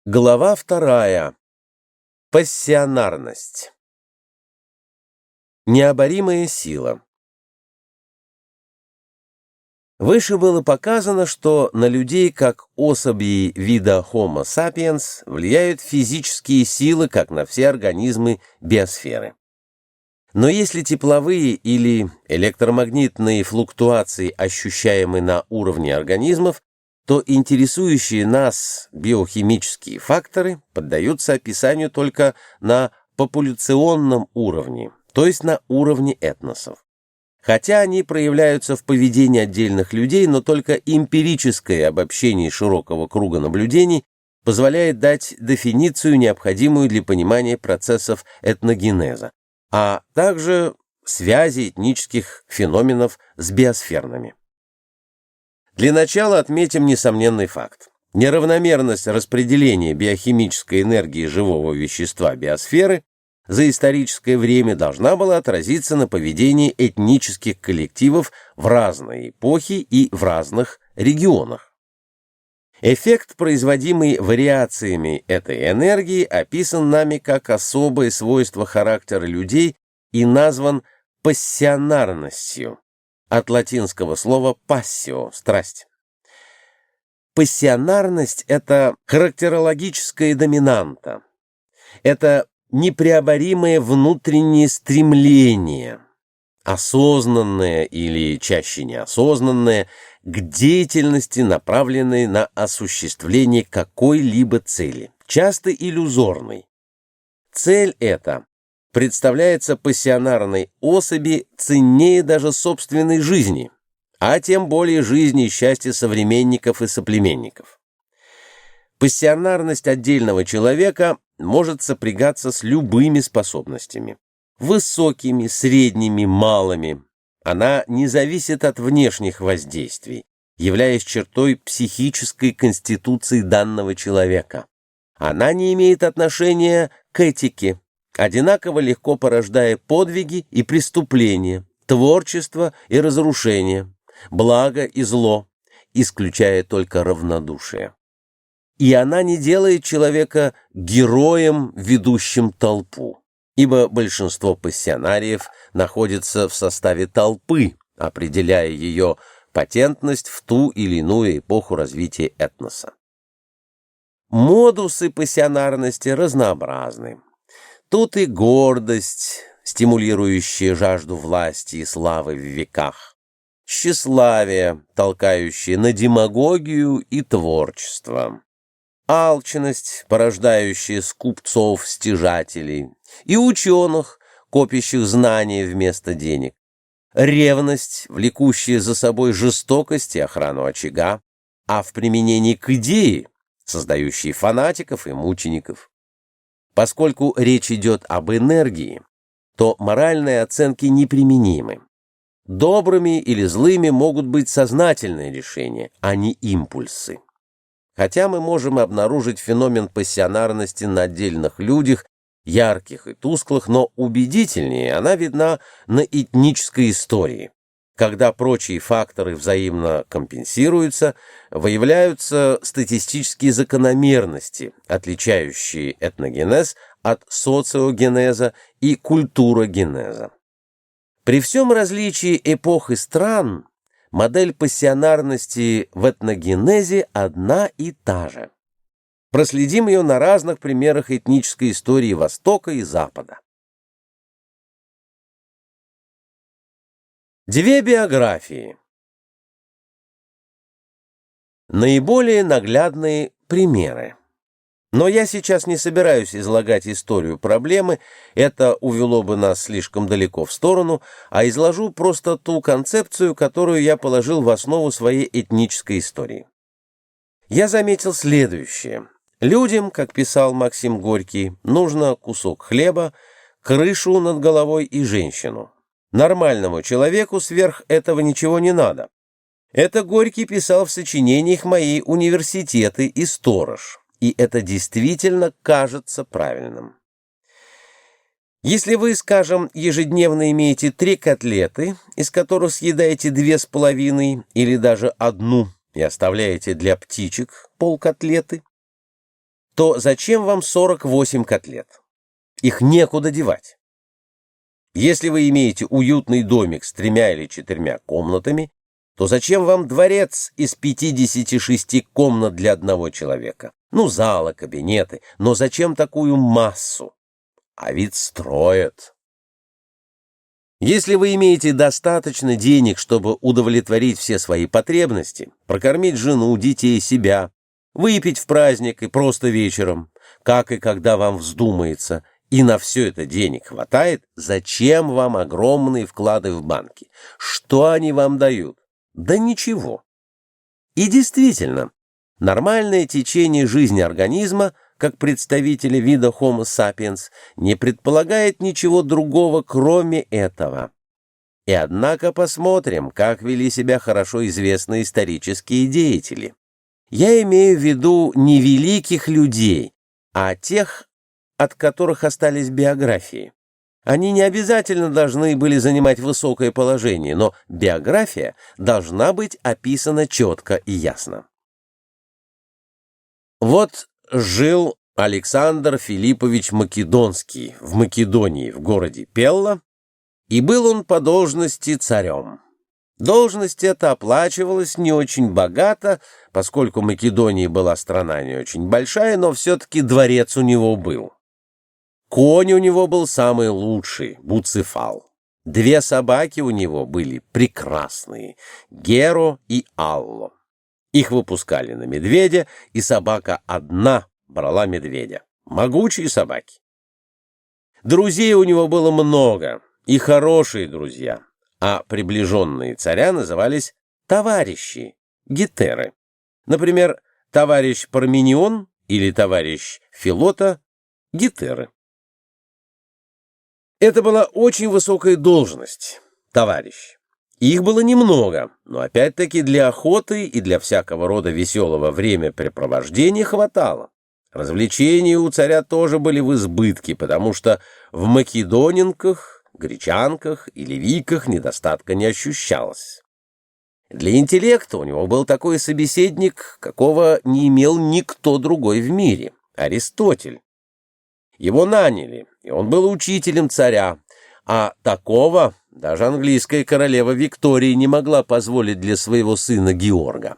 Глава 2. Пассионарность. Необоримая сила. Выше было показано, что на людей, как особей вида Homo sapiens, влияют физические силы, как на все организмы биосферы. Но если тепловые или электромагнитные флуктуации ощущаемы на уровне организмов, то интересующие нас биохимические факторы поддаются описанию только на популяционном уровне, то есть на уровне этносов. Хотя они проявляются в поведении отдельных людей, но только эмпирическое обобщение широкого круга наблюдений позволяет дать дефиницию, необходимую для понимания процессов этногенеза, а также связи этнических феноменов с биосферными. Для начала отметим несомненный факт. Неравномерность распределения биохимической энергии живого вещества биосферы за историческое время должна была отразиться на поведении этнических коллективов в разные эпохи и в разных регионах. Эффект, производимый вариациями этой энергии, описан нами как особое свойство характера людей и назван пассионарностью. От латинского слова «passio» — страсть. Пассионарность — это характерологическая доминанта. Это непреоборимое внутреннее стремление, осознанное или чаще неосознанное, к деятельности, направленной на осуществление какой-либо цели, часто иллюзорной. Цель эта представляется пассионарной особи ценнее даже собственной жизни, а тем более жизни и счастья современников и соплеменников. Пассионарность отдельного человека может сопрягаться с любыми способностями, высокими, средними, малыми. Она не зависит от внешних воздействий, являясь чертой психической конституции данного человека. Она не имеет отношения к этике, одинаково легко порождая подвиги и преступления, творчество и разрушение, благо и зло, исключая только равнодушие. И она не делает человека героем, ведущим толпу, ибо большинство пассионариев находится в составе толпы, определяя ее патентность в ту или иную эпоху развития этноса. Модусы пассионарности разнообразны. Тут и гордость, стимулирующая жажду власти и славы в веках, тщеславие, толкающее на демагогию и творчество, алчность, порождающая скупцов-стяжателей, и ученых, копящих знания вместо денег, ревность, влекущая за собой жестокость и охрану очага, а в применении к идее, создающей фанатиков и мучеников. Поскольку речь идет об энергии, то моральные оценки неприменимы. Добрыми или злыми могут быть сознательные решения, а не импульсы. Хотя мы можем обнаружить феномен пассионарности на отдельных людях, ярких и тусклых, но убедительнее она видна на этнической истории. Когда прочие факторы взаимно компенсируются, выявляются статистические закономерности, отличающие этногенез от социогенеза и культурогенеза. При всем различии эпох и стран, модель пассионарности в этногенезе одна и та же. Проследим ее на разных примерах этнической истории Востока и Запада. Две биографии. Наиболее наглядные примеры. Но я сейчас не собираюсь излагать историю проблемы, это увело бы нас слишком далеко в сторону, а изложу просто ту концепцию, которую я положил в основу своей этнической истории. Я заметил следующее. Людям, как писал Максим Горький, нужно кусок хлеба, крышу над головой и женщину. Нормальному человеку сверх этого ничего не надо. Это Горький писал в сочинениях «Мои университеты» и «Сторож», и это действительно кажется правильным. Если вы, скажем, ежедневно имеете 3 котлеты, из которых съедаете 2,5 или даже 1 и оставляете для птичек полкотлеты, то зачем вам 48 котлет? Их некуда девать. Если вы имеете уютный домик с 3 или 4 комнатами, то зачем вам дворец из 56 комнат для одного человека? Ну, залы, кабинеты, но зачем такую массу? А ведь строят. Если вы имеете достаточно денег, чтобы удовлетворить все свои потребности, прокормить жену, детей, себя, выпить в праздник и просто вечером, как и когда вам вздумается, и на все это денег хватает, зачем вам огромные вклады в банки? Что они вам дают? Да ничего. И действительно, нормальное течение жизни организма, как представители вида Homo sapiens, не предполагает ничего другого, кроме этого. И однако посмотрим, как вели себя хорошо известные исторические деятели. Я имею в виду не великих людей, а тех, от которых остались биографии. Они не обязательно должны были занимать высокое положение, но биография должна быть описана четко и ясно. Вот жил Александр Филиппович Македонский в Македонии, в городе Пелла, и был он по должности царем. Должность эта оплачивалась не очень богато, поскольку Македония была страна не очень большая, но все-таки дворец у него был. Конь у него был самый лучший, Буцефал. 2 собаки у него были прекрасные, Геро и Алло. Их выпускали на медведя, и собака одна брала медведя. Могучие собаки. Друзей у него было много, и хорошие друзья, а приближенные царя назывались товарищи, гетеры. Например, товарищ Парменион или товарищ Филота — гетеры. Это была очень высокая должность, товарищ. Их было немного, но опять-таки для охоты и для всякого рода веселого времяпрепровождения хватало. Развлечения у царя тоже были в избытке, потому что в македонинках, гречанках и ливийках недостатка не ощущалось. Для интеллекта у него был такой собеседник, какого не имел никто другой в мире — Аристотель. Его наняли, и он был учителем царя, а такого даже английская королева Виктория не могла позволить для своего сына Георга.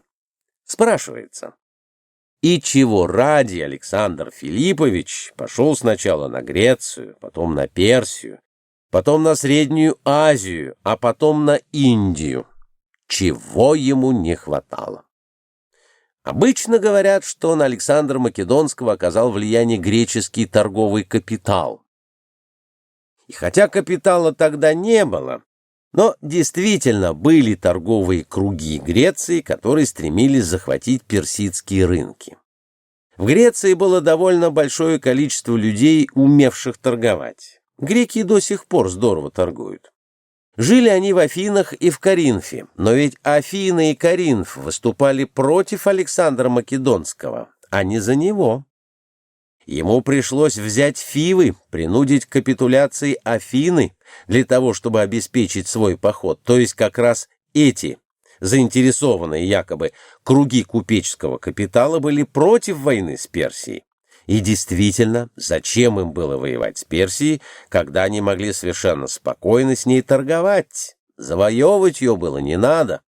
Спрашивается, и чего ради Александр Филиппович пошел сначала на Грецию, потом на Персию, потом на Среднюю Азию, а потом на Индию? Чего ему не хватало? Обычно говорят, что на Александра Македонского оказал влияние греческий торговый капитал. И хотя капитала тогда не было, но действительно были торговые круги Греции, которые стремились захватить персидские рынки. В Греции было довольно большое количество людей, умевших торговать. Греки до сих пор здорово торгуют. Жили они в Афинах и в Коринфе, но ведь Афины и Коринф выступали против Александра Македонского, а не за него. Ему пришлось взять Фивы, принудить к капитуляции Афины для того, чтобы обеспечить свой поход, то есть как раз эти, заинтересованные якобы круги купеческого капитала, были против войны с Персией. И действительно, зачем им было воевать с Персией, когда они могли совершенно спокойно с ней торговать? Завоевывать ее было не надо.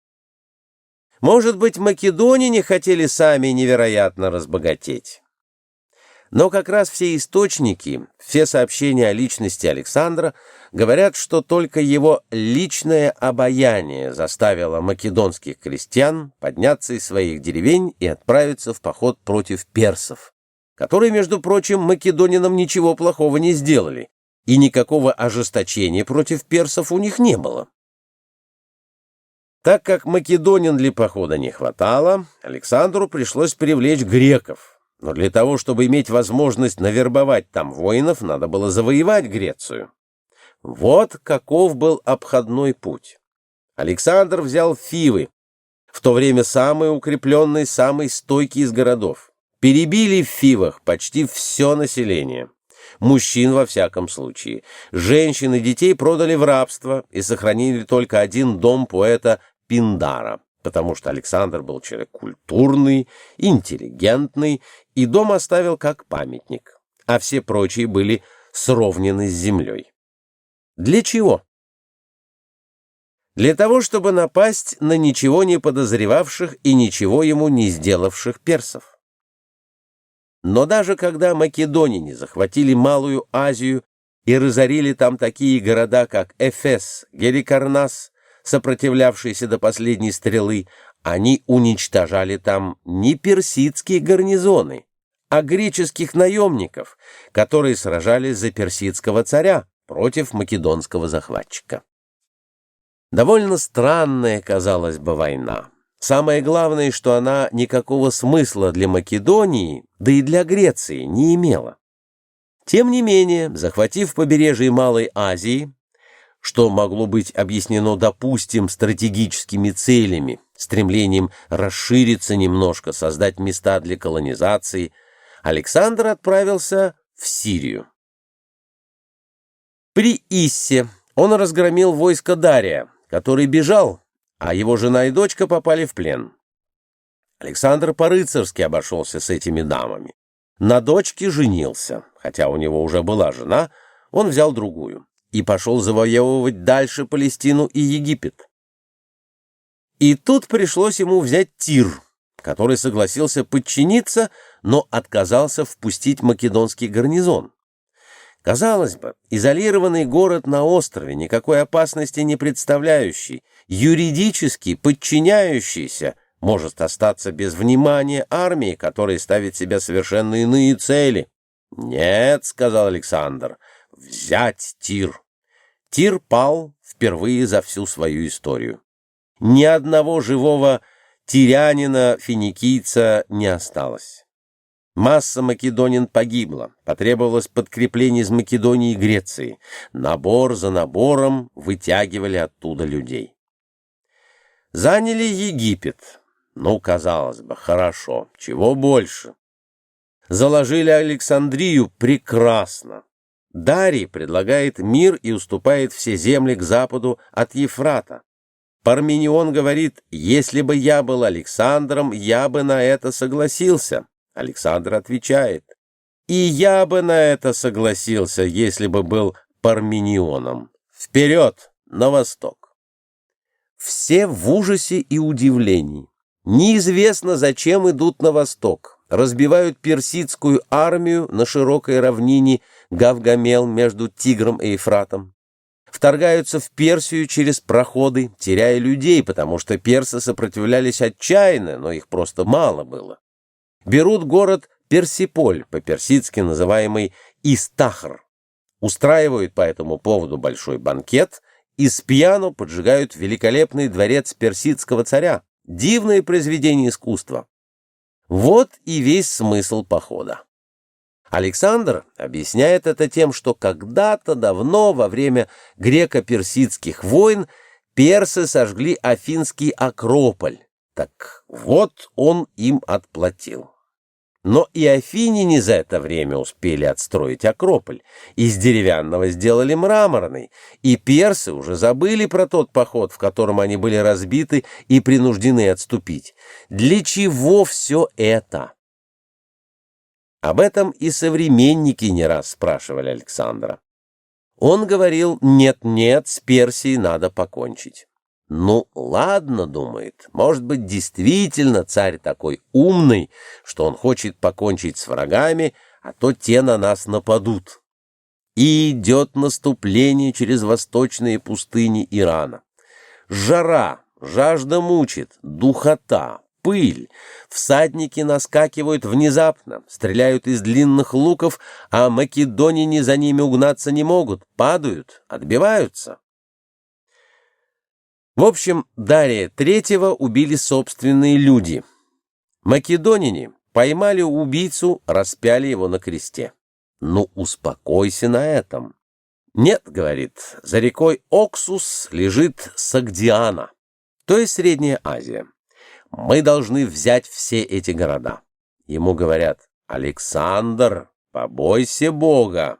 Может быть, македоняне хотели сами невероятно разбогатеть. Но как раз все источники, все сообщения о личности Александра говорят, что только его личное обаяние заставило македонских крестьян подняться из своих деревень и отправиться в поход против персов, которые, между прочим, македонинам ничего плохого не сделали, и никакого ожесточения против персов у них не было. Так как македонин для похода не хватало, Александру пришлось привлечь греков. Но для того, чтобы иметь возможность навербовать там воинов, надо было завоевать Грецию. Вот каков был обходной путь. Александр взял Фивы, в то время самый укрепленный, самый стойкий из городов. Перебили в Фивах почти все население. Мужчин во всяком случае. Женщин и детей продали в рабство и сохранили только один дом поэта Пиндара. потому что Александр был человек культурный, интеллигентный, и дом оставил как памятник, а все прочие были сровнены с землей. Для чего? Для того, чтобы напасть на ничего не подозревавших и ничего ему не сделавших персов. Но даже когда македоняне захватили Малую Азию и разорили там такие города, как Эфес, Геликарнас, сопротивлявшиеся до последней стрелы, они уничтожали там не персидские гарнизоны, а греческих наемников, которые сражались за персидского царя против македонского захватчика. Довольно странная, казалось бы, война. Самое главное, что она никакого смысла для Македонии, да и для Греции не имела. Тем не менее, захватив побережье Малой Азии, что могло быть объяснено, допустим, стратегическими целями, стремлением расшириться немножко, создать места для колонизации, Александр отправился в Сирию. При Иссе он разгромил войско Дария, который бежал, а его жена и дочка попали в плен. Александр по-рыцарски обошелся с этими дамами. На дочке женился, хотя у него уже была жена, он взял другую и пошел завоевывать дальше Палестину и Египет. И тут пришлось ему взять Тир, который согласился подчиниться, но отказался впустить македонский гарнизон. Казалось бы, изолированный город на острове, никакой опасности не представляющий, юридически подчиняющийся, может остаться без внимания армии, которая ставит себе совершенно иные цели. «Нет», — сказал Александр, — «взять Тир». Тир пал впервые за всю свою историю. Ни одного живого тирянина, финикийца не осталось. Масса македонин погибла, потребовалось подкрепление из Македонии и Греции. Набор за набором вытягивали оттуда людей. Заняли Египет. Ну, казалось бы, хорошо, чего больше. Заложили Александрию прекрасно. Дарий предлагает мир и уступает все земли к западу от Ефрата. Парменион говорит: «Если бы я был Александром, я бы на это согласился». Александр отвечает: «И я бы на это согласился, если бы был Парменионом. Вперед, на восток!» Все в ужасе и удивлении. Неизвестно, зачем идут на восток. Разбивают персидскую армию на широкой равнине Гавгамел между Тигром и Ефратом. Вторгаются в Персию через проходы, теряя людей, потому что персы сопротивлялись отчаянно, но их просто мало было. Берут город Персиполь, по-персидски называемый Истахр. Устраивают по этому поводу большой банкет и спьяну поджигают великолепный дворец персидского царя. Дивное произведение искусства. Вот и весь смысл похода. Александр объясняет это тем, что когда-то давно, во время греко-персидских войн, персы сожгли Афинский Акрополь. Так вот он им отплатил. Но и афиняне за это время успели отстроить Акрополь, из деревянного сделали мраморный, и персы уже забыли про тот поход, в котором они были разбиты и принуждены отступить. Для чего все это? Об этом и современники не раз спрашивали Александра. Он говорил: нет-нет, с Персией надо покончить. Ну, ладно, думает, может быть, действительно царь такой умный, что он хочет покончить с врагами, а то те на нас нападут. И идет наступление через восточные пустыни Ирана. Жара, жажда мучит, духота, пыль. Всадники наскакивают внезапно, стреляют из длинных луков, а македоняне за ними угнаться не могут, падают, отбиваются. В общем, Дария III убили собственные люди. Македоняне поймали убийцу, распяли его на кресте. Ну, успокойся на этом. Нет, говорит, за рекой Оксус лежит Согдиана, то есть Средняя Азия. Мы должны взять все эти города. Ему говорят: Александр, побойся Бога.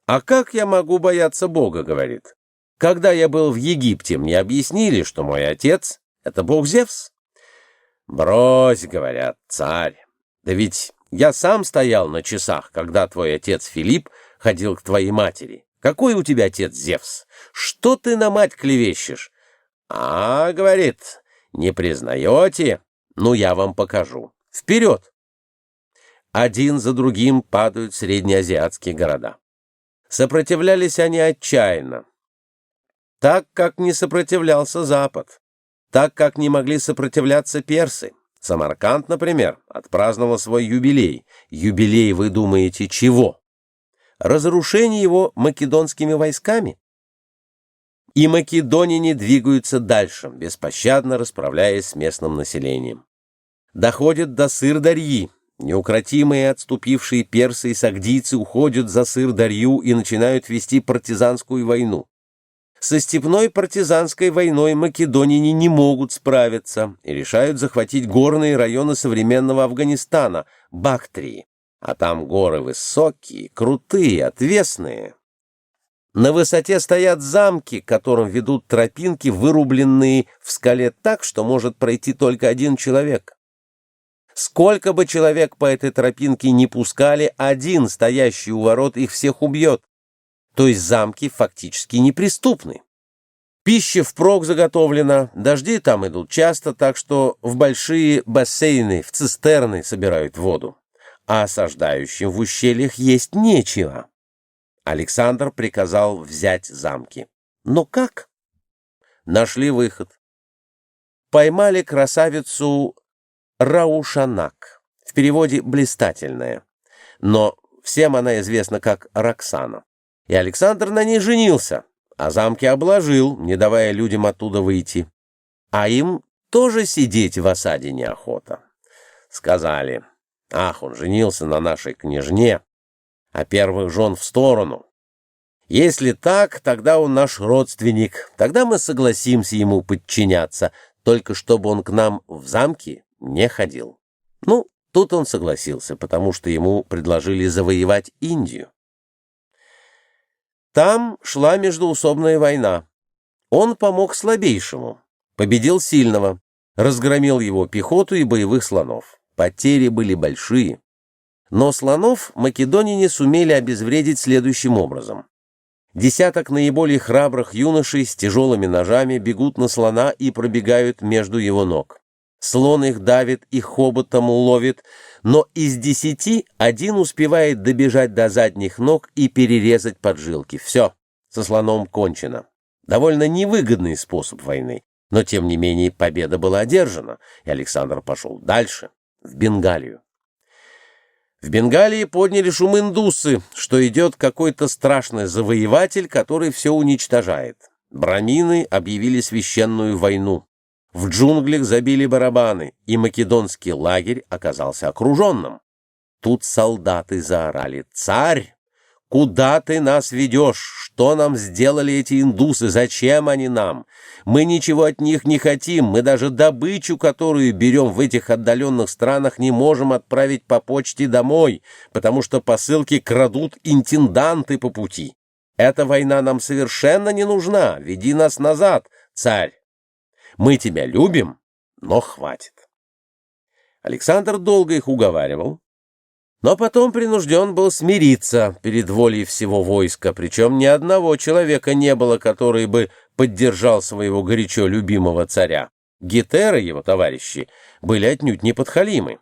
А как я могу бояться Бога, говорит. Когда я был в Египте, мне объяснили, что мой отец — это бог Зевс. Брось, говорят, царь. Да ведь я сам стоял на часах, когда твой отец Филипп ходил к твоей матери. Какой у тебя отец Зевс? Что ты на мать клевещешь? А, говорит, не признаете? Ну, я вам покажу. Вперед! Один за другим падают среднеазиатские города. Сопротивлялись они отчаянно, так как не сопротивлялся Запад, так как не могли сопротивляться персы. Самарканд, например, отпраздновал свой юбилей. Юбилей, вы думаете, чего? Разрушение его македонскими войсками? И македоняне двигаются дальше, беспощадно расправляясь с местным населением. Доходят до Сыр-Дарьи. Неукротимые отступившие персы и сагдийцы уходят за Сыр-Дарью и начинают вести партизанскую войну. Со степной партизанской войной македоняне не могут справиться и решают захватить горные районы современного Афганистана, Бактрии. А там горы высокие, крутые, отвесные. На высоте стоят замки, к которым ведут тропинки, вырубленные в скале так, что может пройти только один человек. Сколько бы человек по этой тропинке не пускали, один, стоящий у ворот, их всех убьет. То есть замки фактически неприступны. Пища впрок заготовлена, дожди там идут часто, так что в большие бассейны, в цистерны собирают воду. А осаждающим в ущельях есть нечего. Александр приказал взять замки. Но как? Нашли выход. Поймали красавицу Раушанак, в переводе «блистательная», но всем она известна как Роксана. И Александр на ней женился, а замки обложил, не давая людям оттуда выйти. А им тоже сидеть в осаде неохота. Сказали: ах, он женился на нашей княжне, а первых жен в сторону. Если так, тогда он наш родственник, тогда мы согласимся ему подчиняться, только чтобы он к нам в замки не ходил. Ну, тут он согласился, потому что ему предложили завоевать Индию. Там шла междоусобная война. Он помог слабейшему, победил сильного, разгромил его пехоту и боевых слонов. Потери были большие. Но слонов македоняне сумели обезвредить следующим образом. Десяток наиболее храбрых юношей с тяжелыми ножами бегут на слона и пробегают между его ног. Слон их давит и хоботом ловит, но из 10 один успевает добежать до задних ног и перерезать поджилки. Все, со слоном кончено. Довольно невыгодный способ войны, но тем не менее победа была одержана, и Александр пошел дальше, в Бенгалию. В Бенгалии подняли шум индусы, что идет какой-то страшный завоеватель, который все уничтожает. Брамины объявили священную войну. В джунглях забили барабаны, и македонский лагерь оказался окруженным. Тут солдаты заорали: «Царь, куда ты нас ведешь? Что нам сделали эти индусы? Зачем они нам? Мы ничего от них не хотим, мы даже добычу, которую берем в этих отдаленных странах, не можем отправить по почте домой, потому что посылки крадут интенданты по пути. Эта война нам совершенно не нужна, веди нас назад, царь. Мы тебя любим, но хватит». Александр долго их уговаривал, но потом принужден был смириться перед волей всего войска, причем ни одного человека не было, который бы поддержал своего горячо любимого царя. Гетера, его товарищи, были отнюдь не подхалимы.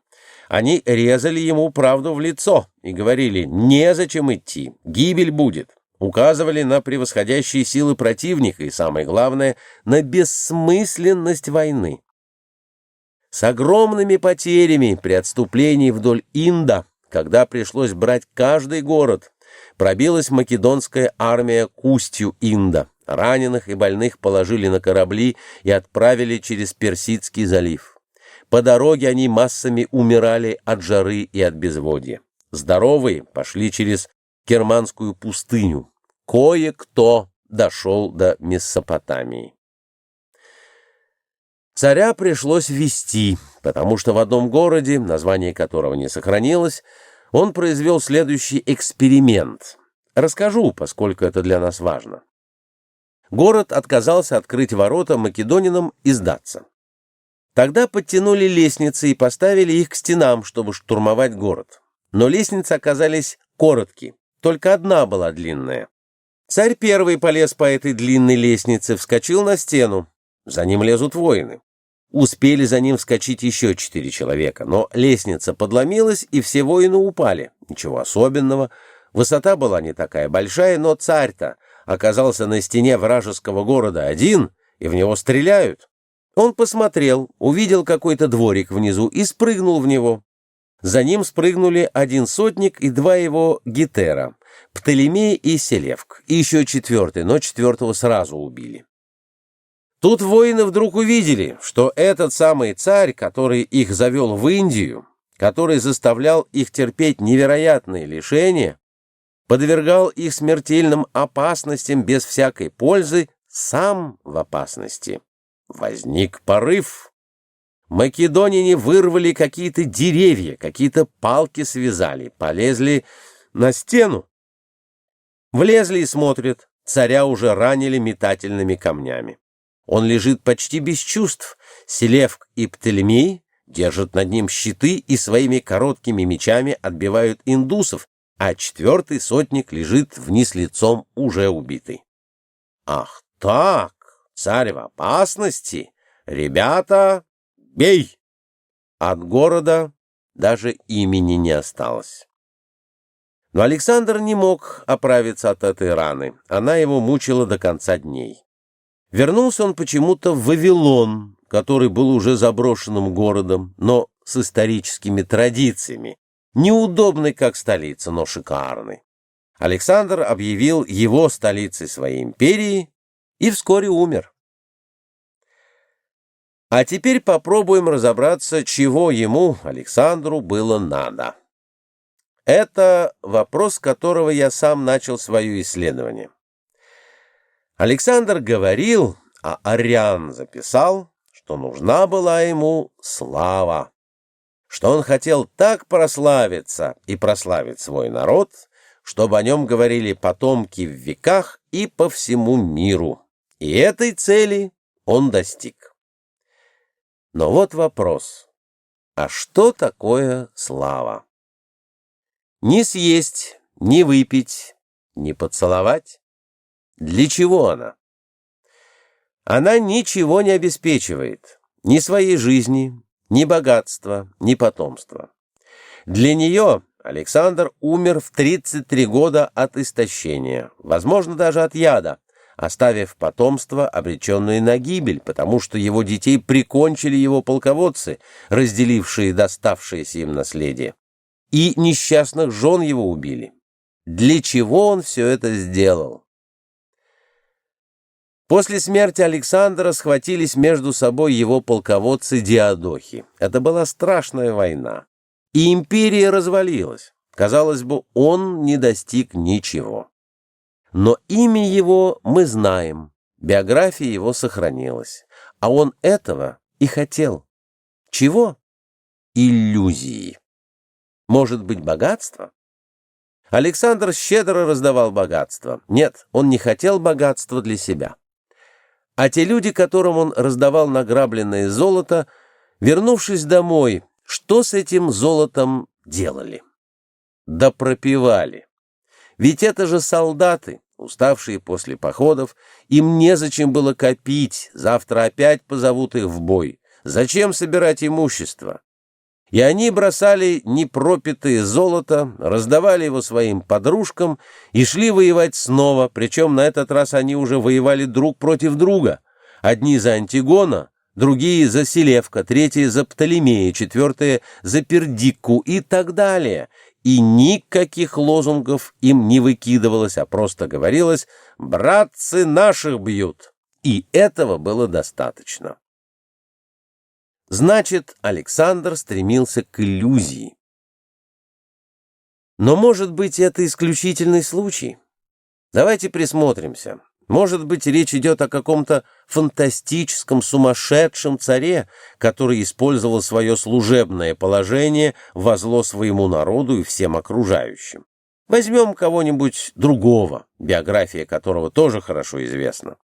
Они резали ему правду в лицо и говорили: «Незачем идти, гибель будет». Указывали на превосходящие силы противника и, самое главное, на бессмысленность войны. С огромными потерями при отступлении вдоль Инда, когда пришлось брать каждый город, пробилась македонская армия к устью Инда. Раненых и больных положили на корабли и отправили через Персидский залив. По дороге они массами умирали от жары и от безводья. Здоровые пошли через Керманскую пустыню. Кое-кто дошел до Месопотамии. Царя пришлось вести, потому что в одном городе, название которого не сохранилось, он произвел следующий эксперимент. Расскажу, поскольку это для нас важно. Город отказался открыть ворота македонянам и сдаться. Тогда подтянули лестницы и поставили их к стенам, чтобы штурмовать город. Но лестницы оказались короткие, только одна была длинная. Царь первый полез по этой длинной лестнице, вскочил на стену. За ним лезут воины. Успели за ним вскочить еще 4 человека, но лестница подломилась, и все воины упали. Ничего особенного. Высота была не такая большая, но царь-то оказался на стене вражеского города один, и в него стреляют. Он посмотрел, увидел какой-то дворик внизу и спрыгнул в него. За ним спрыгнули 1 сотник и 2 его гетера, Птолемей и Селевк, и еще 4-й, но 4-го сразу убили. Тут воины вдруг увидели, что этот самый царь, который их завел в Индию, который заставлял их терпеть невероятные лишения, подвергал их смертельным опасностям без всякой пользы, сам в опасности. Возник порыв. Македоняне вырвали какие-то деревья, какие-то палки связали, полезли на стену. Влезли и смотрят, царя уже ранили метательными камнями. Он лежит почти без чувств. Селевк и Птолемей держат над ним щиты и своими короткими мечами отбивают индусов, а 4-й сотник лежит вниз лицом, уже убитый. Ах так, царь в опасности! Ребята, бей! От города даже имени не осталось. Но Александр не мог оправиться от этой раны, она его мучила до конца дней. Вернулся он почему-то в Вавилон, который был уже заброшенным городом, но с историческими традициями, неудобный как столица, но шикарный. Александр объявил его столицей своей империи и вскоре умер. А теперь попробуем разобраться, чего ему, Александру, было надо. Это вопрос, с которого я сам начал свое исследование. Александр говорил, а Ариан записал, что нужна была ему слава, что он хотел так прославиться и прославить свой народ, чтобы о нем говорили потомки в веках и по всему миру. И этой цели он достиг. Но вот вопрос: а что такое слава? Не съесть, не выпить, не поцеловать? Для чего она? Она ничего не обеспечивает, ни своей жизни, ни богатства, ни потомства. Для нее Александр умер в 33 года от истощения, возможно, даже от яда, оставив потомство, обреченное на гибель, потому что его детей прикончили его полководцы, разделившие доставшееся им наследие, и несчастных жен его убили. Для чего он все это сделал? После смерти Александра схватились между собой его полководцы диадохи. Это была страшная война. И империя развалилась. Казалось бы, он не достиг ничего. Но имя его мы знаем, биография его сохранилась. А он этого и хотел. Чего? Иллюзии. Может быть, богатство? Александр щедро раздавал богатство. Нет, он не хотел богатства для себя. А те люди, которым он раздавал награбленное золото, вернувшись домой, что с этим золотом делали? Да пропивали. Ведь это же солдаты, уставшие после походов, им незачем было копить, завтра опять позовут их в бой. Зачем собирать имущество? И они бросали непропитое золото, раздавали его своим подружкам и шли воевать снова, причем на этот раз они уже воевали друг против друга. Одни за Антигона, другие за Селевка, третьи за Птолемея, четвертые за Пердикку и так далее. И никаких лозунгов им не выкидывалось, а просто говорилось: «Братцы наших бьют». И этого было достаточно. Значит, Александр стремился к иллюзии. Но, может быть, это исключительный случай? Давайте присмотримся. Может быть, речь идет о каком-то фантастическом, сумасшедшем царе, который использовал свое служебное положение во зло своему народу и всем окружающим. Возьмем кого-нибудь другого, биография которого тоже хорошо известна.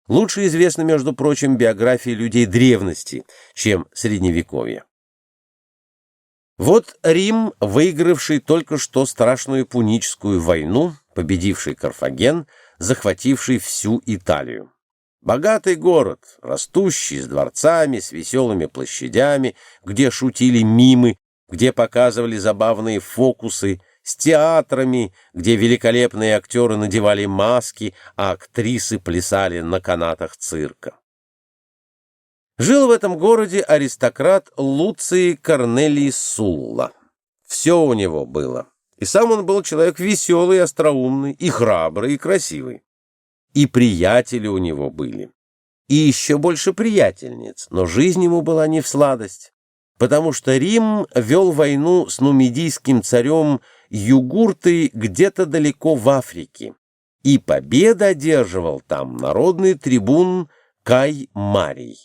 Лучше известны, между прочим, биографии людей древности, чем средневековья. Вот Рим, выигравший только что страшную Пуническую войну, победивший Карфаген, захвативший всю Италию. Богатый город, растущий, с дворцами, с веселыми площадями, где шутили мимы, где показывали забавные фокусы, с театрами, где великолепные актеры надевали маски, а актрисы плясали на канатах цирка. Жил в этом городе аристократ Луций Корнелий Сулла. Все у него было. И сам он был человек веселый, остроумный, и храбрый, и красивый. И приятели у него были. И еще больше приятельниц, но жизнь ему была не в сладость, потому что Рим вел войну с нумидийским царем Югуртой где-то далеко в Африке, и победу одерживал там народный трибун Кай Марий.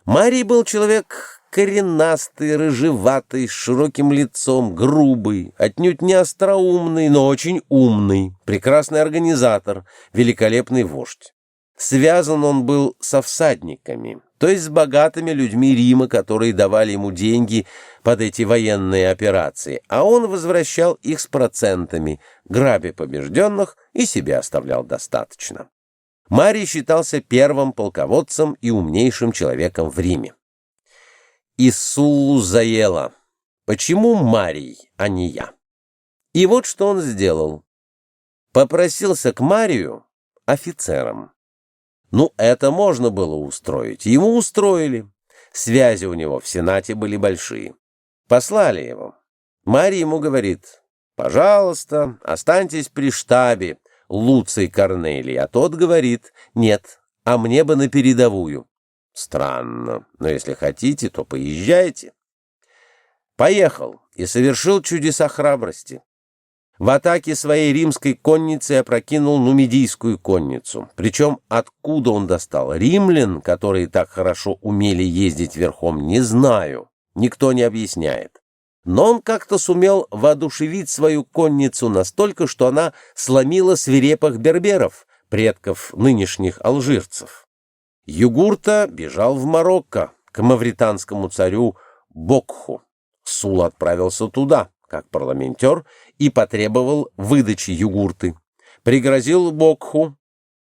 Марий был человек коренастый, рыжеватый, с широким лицом, грубый, отнюдь не остроумный, но очень умный, прекрасный организатор, великолепный вождь. Связан он был со всадниками, то есть с богатыми людьми Рима, которые давали ему деньги под эти военные операции, а он возвращал их с процентами, грабя побежденных, и себе оставлял достаточно. Марий считался первым полководцем и умнейшим человеком в Риме. И Суллу заело: почему Марий, а не я? И вот что он сделал. Попросился к Марию офицером. Ну, это можно было устроить. Ему устроили. Связи у него в Сенате были большие. Послали его. Марий ему говорит: пожалуйста, останьтесь при штабе, Луций Корнелий. А тот говорит: нет, а мне бы на передовую. Странно, но если хотите, то поезжайте. Поехал и совершил чудеса храбрости. В атаке своей римской конницы опрокинул нумидийскую конницу. Причем откуда он достал римлян, которые так хорошо умели ездить верхом, не знаю, никто не объясняет. Но он как-то сумел воодушевить свою конницу настолько, что она сломила свирепых берберов, предков нынешних алжирцев. Югурта бежал в Марокко, к мавританскому царю Бокху. Сулла отправился туда, как парламентер, и потребовал выдачи Югурты. Пригрозил Бокху.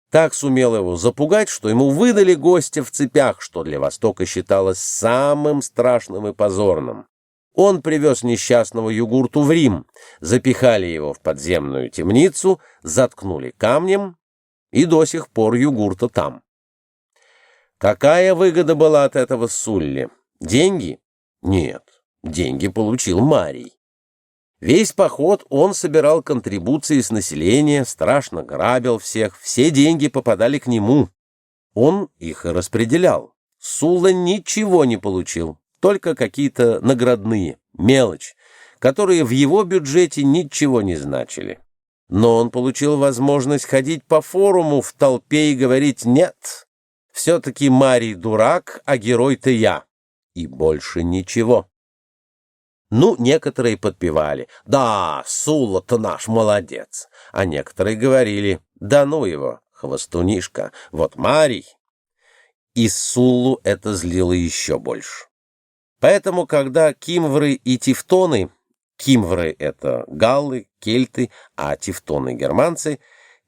Так сумел его запугать, что ему выдали гостя в цепях, что для Востока считалось самым страшным и позорным. Он привез несчастного Югурту в Рим, запихали его в подземную темницу, заткнули камнем, и до сих пор Югурта там. Какая выгода была от этого Сулле? Деньги? Нет, деньги получил Марий. Весь поход он собирал контрибуции с населения, страшно грабил всех, все деньги попадали к нему. Он их и распределял. Сулла ничего не получил, только какие-то наградные, мелочь, которые в его бюджете ничего не значили. Но он получил возможность ходить по форуму в толпе и говорить: нет, все-таки Марий дурак, а герой-то я. И больше ничего. Ну, некоторые подпевали: да, Сулла-то наш молодец. А некоторые говорили: да ну его, хвостунишка, вот Марий. И Суллу это злило еще больше. Поэтому, когда кимвры и тевтоны, кимвры — это галлы, кельты, а тевтоны — германцы,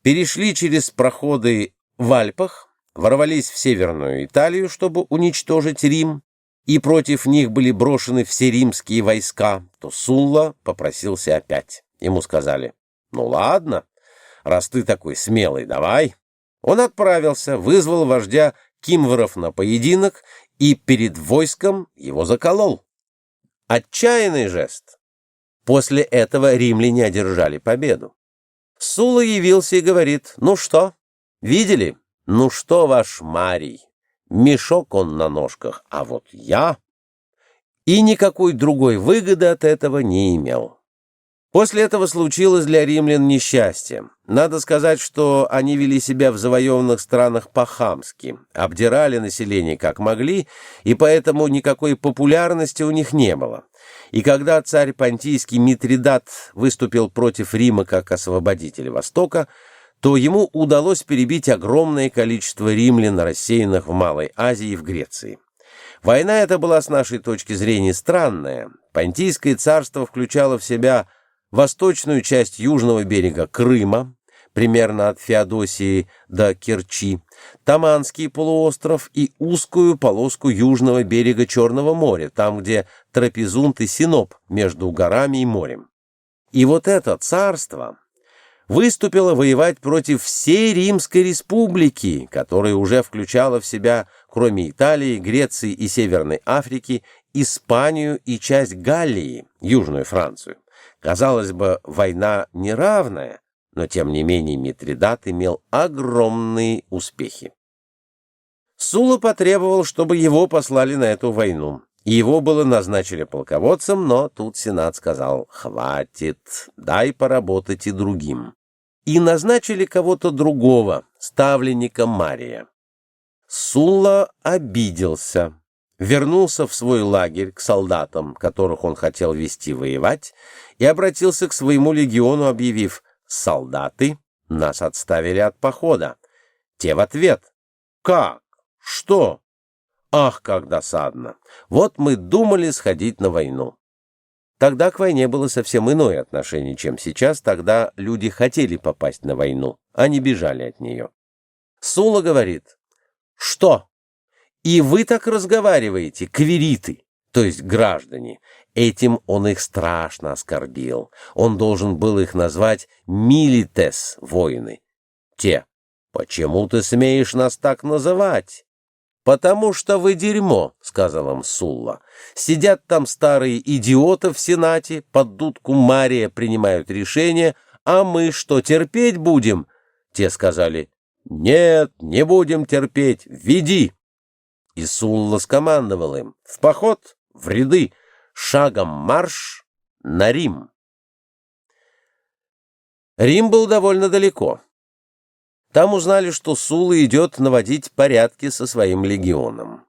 перешли через проходы в Альпах, ворвались в Северную Италию, чтобы уничтожить Рим, и против них были брошены все римские войска, то Сулла попросился опять. Ему сказали: ну ладно, раз ты такой смелый, давай. Он отправился, вызвал вождя кимвров на поединок и перед войском его заколол. Отчаянный жест. После этого римляне одержали победу. Сулла явился и говорит: ну что, видели? Ну что ваш Марий? Мешок он на ножках, а вот я... И никакой другой выгоды от этого не имел. После этого случилось для римлян несчастье. Надо сказать, что они вели себя в завоеванных странах по-хамски, обдирали население как могли, и поэтому никакой популярности у них не было. И когда царь понтийский Митридат выступил против Рима как освободитель Востока, то ему удалось перебить огромное количество римлян, рассеянных в Малой Азии и в Греции. Война эта была с нашей точки зрения странная. Понтийское царство включало в себя восточную часть южного берега Крыма, примерно от Феодосии до Керчи, Таманский полуостров и узкую полоску южного берега Черного моря, там, где Трапезунд и Синоп, между горами и морем. И вот это царство выступило воевать против всей Римской республики, которая уже включала в себя, кроме Италии, Греции и Северной Африки, Испанию и часть Галлии, Южную Францию. Казалось бы, война неравная, но тем не менее Митридат имел огромные успехи. Сула потребовал, чтобы его послали на эту войну. Его было назначили полководцем, но тут Сенат сказал: «Хватит, дай поработать и другим». И назначили кого-то другого, ставленника Мария. Сула обиделся, вернулся в свой лагерь к солдатам, которых он хотел вести воевать, и обратился к своему легиону, объявив: «Солдаты, нас отставили от похода». Те в ответ: «Как? Что? Ах, как досадно! Вот мы думали сходить на войну». Тогда к войне было совсем иное отношение, чем сейчас. Тогда люди хотели попасть на войну, а не бежали от нее. Сула говорит: «Что? И вы так разговариваете, квириты, то есть граждане?» Этим он их страшно оскорбил. Он должен был их назвать милитес, воины. Те: «Почему ты смеешь нас так называть?» «Потому что вы дерьмо», — сказал им Сулла. «Сидят там старые идиоты в Сенате, под дудку Мария принимают решения, а мы что, терпеть будем?» Те сказали: «Нет, не будем терпеть, веди». И Сулла скомандовал им: «В поход, в ряды, шагом марш на Рим». Рим был довольно далеко. Там узнали, что Сула идет наводить порядки со своим легионом.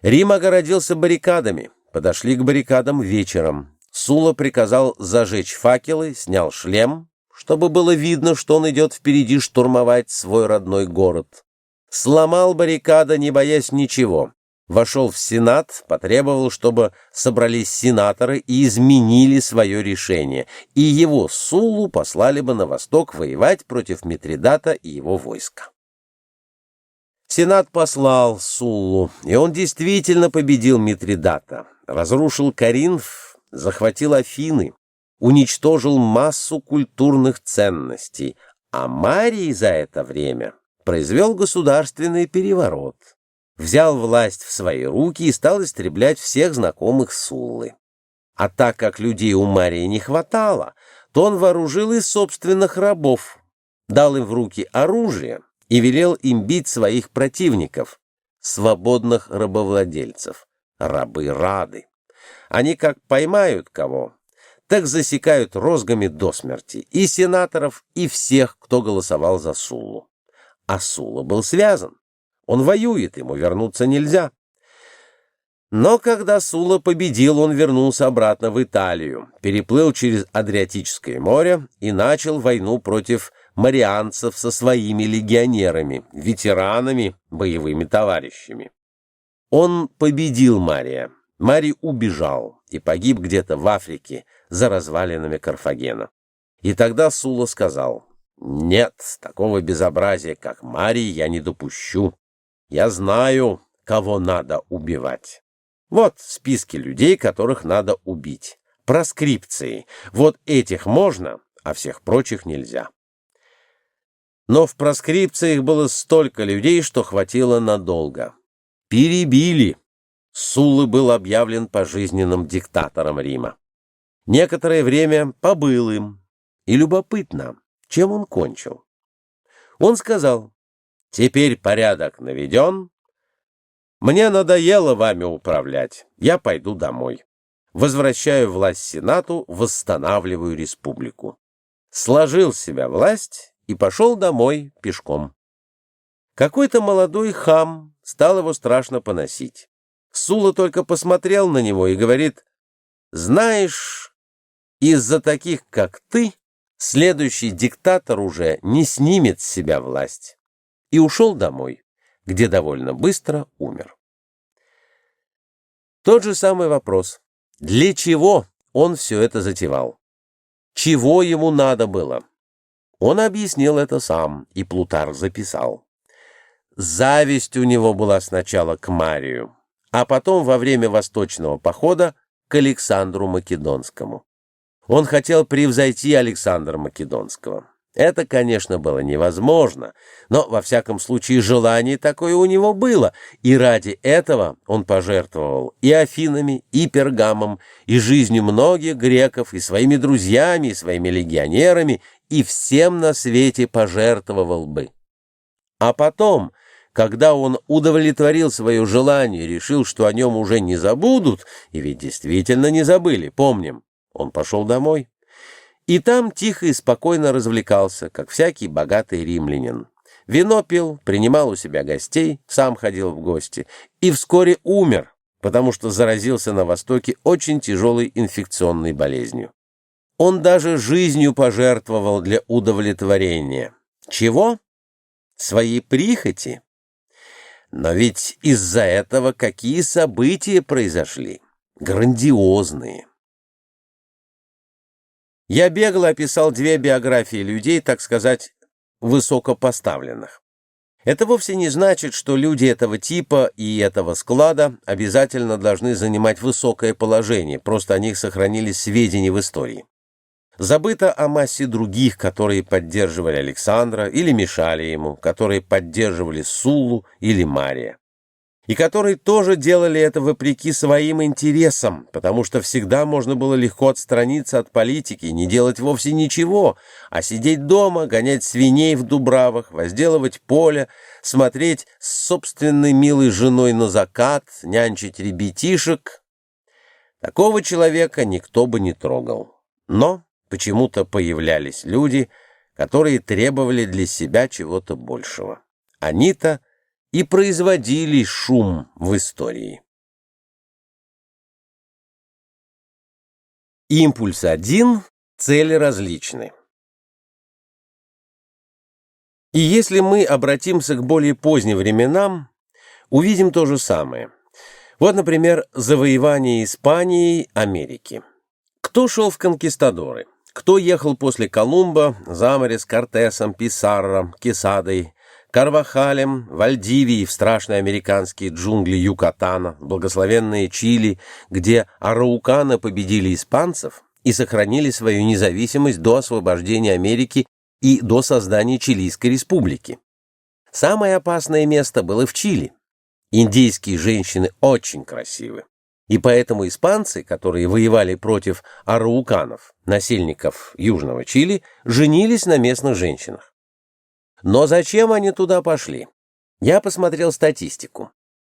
Рим огородился баррикадами. Подошли к баррикадам вечером. Сула приказал зажечь факелы, снял шлем, чтобы было видно, что он идет впереди штурмовать свой родной город. Сломал баррикады, не боясь ничего. Вошел в Сенат, потребовал, чтобы собрались сенаторы и изменили свое решение, и его, Суллу, послали бы на восток воевать против Митридата и его войска. Сенат послал Суллу, и он действительно победил Митридата, разрушил Коринф, захватил Афины, уничтожил массу культурных ценностей, а Марий за это время произвел государственный переворот. Взял власть в свои руки и стал истреблять всех знакомых Суллы. А так как людей у Марии не хватало, то он вооружил и собственных рабов, дал им в руки оружие и велел им бить своих противников, свободных рабовладельцев. Рабы рады. Они как поймают кого, так засекают розгами до смерти и сенаторов, и всех, кто голосовал за Суллу. А Сулла был связан. Он воюет, ему вернуться нельзя. Но когда Сула победил, он вернулся обратно в Италию, переплыл через Адриатическое море и начал войну против марианцев со своими легионерами, ветеранами, боевыми товарищами. Он победил Мария. Марий убежал и погиб где-то в Африке за развалинами Карфагена. И тогда Сула сказал: «Нет, такого безобразия, как Марий, я не допущу. Я знаю, кого надо убивать. Вот списки людей, которых надо убить. Проскрипции. Вот этих можно, а всех прочих нельзя». Но в проскрипциях было столько людей, что хватило надолго. Перебили. Сулла был объявлен пожизненным диктатором Рима. Некоторое время побыл им. И любопытно, чем он кончил. Он сказал: «Теперь порядок наведен. Мне надоело вами управлять. Я пойду домой. Возвращаю власть Сенату, восстанавливаю республику». Сложил с себя власть и пошел домой пешком. Какой-то молодой хам стал его страшно поносить. Сула только посмотрел на него и говорит: «Знаешь, из-за таких, как ты, следующий диктатор уже не снимет с себя власть, и ушел домой, где довольно быстро умер. Тот же самый вопрос. Для чего он все это затевал? Чего ему надо было? Он объяснил это сам, и Плутарх записал. Зависть у него была сначала к Марию, а потом во время восточного похода к Александру Македонскому. Он хотел превзойти Александра Македонского. Это, конечно, было невозможно, но, во всяком случае, желание такое у него было, и ради этого он пожертвовал и Афинами, и Пергамом, и жизнью многих греков, и своими друзьями, и своими легионерами, и всем на свете пожертвовал бы. А потом, когда он удовлетворил свое желание и решил, что о нем уже не забудут, и ведь действительно не забыли, помним, он пошел домой. И там тихо и спокойно развлекался, как всякий богатый римлянин. Вино пил, принимал у себя гостей, сам ходил в гости. И вскоре умер, потому что заразился на Востоке очень тяжелой инфекционной болезнью. Он даже жизнью пожертвовал для удовлетворения. Чего? Своей прихоти. Но ведь из-за этого какие события произошли? Грандиозные. Я бегло описал две биографии людей, так сказать, высокопоставленных. Это вовсе не значит, что люди этого типа и этого склада обязательно должны занимать высокое положение, просто о них сохранились сведения в истории. Забыто о массе других, которые поддерживали Александра или мешали ему, которые поддерживали Суллу или Мария. И которые тоже делали это вопреки своим интересам, потому что всегда можно было легко отстраниться от политики, не делать вовсе ничего, а сидеть дома, гонять свиней в дубравах, возделывать поле, смотреть с собственной милой женой на закат, нянчить ребятишек. Такого человека никто бы не трогал. Но почему-то появлялись люди, которые требовали для себя чего-то большего. Они-то и производили шум в истории. Импульс один, цели различны. И если мы обратимся к более поздним временам, увидим то же самое. Вот, например, завоевание Испании Америки. Кто шел в конкистадоры? Кто ехал после Колумба за море с Кортесом, Писарро, Quesадой, Карвахалем, Вальдивией в страшные американские джунгли Юкатана, благословенные Чили, где арауканы победили испанцев и сохранили свою независимость до освобождения Америки и до создания Чилийской республики. Самое опасное место было в Чили. Индейские женщины очень красивы. И поэтому испанцы, которые воевали против арауканов, насельников Южного Чили, женились на местных женщинах. Но зачем они туда пошли? Я посмотрел статистику.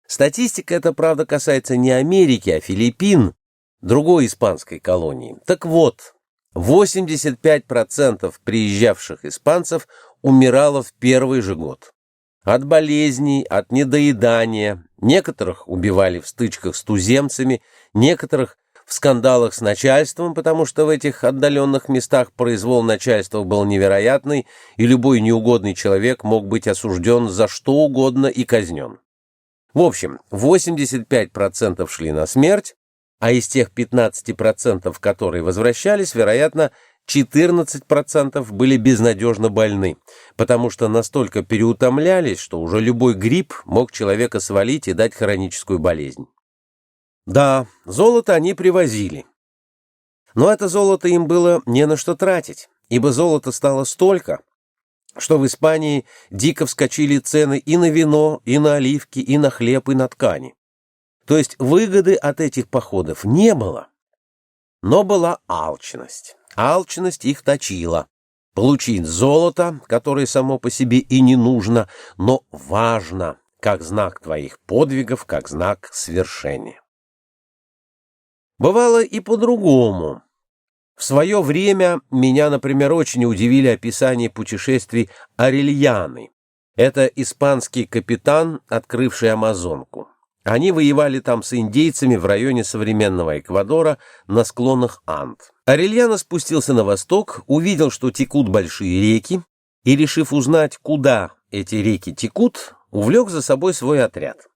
Статистика эта, правда, касается не Америки, а Филиппин, другой испанской колонии. Так вот, 85% приезжавших испанцев умирало в первый же год. От болезней, от недоедания. Некоторых убивали в стычках с туземцами, некоторых в скандалах с начальством, потому что в этих отдаленных местах произвол начальства был невероятный, и любой неугодный человек мог быть осужден за что угодно и казнен. В общем, 85% шли на смерть, а из тех 15%, которые возвращались, вероятно, 14% были безнадежно больны, потому что настолько переутомлялись, что уже любой грипп мог человека свалить и дать хроническую болезнь. Да, золото они привозили. Но это золото им было не на что тратить, ибо золота стало столько, что в Испании дико вскочили цены и на вино, и на оливки, и на хлеб, и на ткани. То есть выгоды от этих походов не было. Но была алчность. Алчность их точила. Получить золото, которое само по себе и не нужно, но важно, как знак твоих подвигов, как знак свершения. Бывало и по-другому. В свое время меня, например, очень удивили описания путешествий Орельяны. Это испанский капитан, открывший Амазонку. Они воевали там с индейцами в районе современного Эквадора на склонах Анд. Орельяно спустился на восток, увидел, что текут большие реки, и, решив узнать, куда эти реки текут, увлек за собой свой отряд.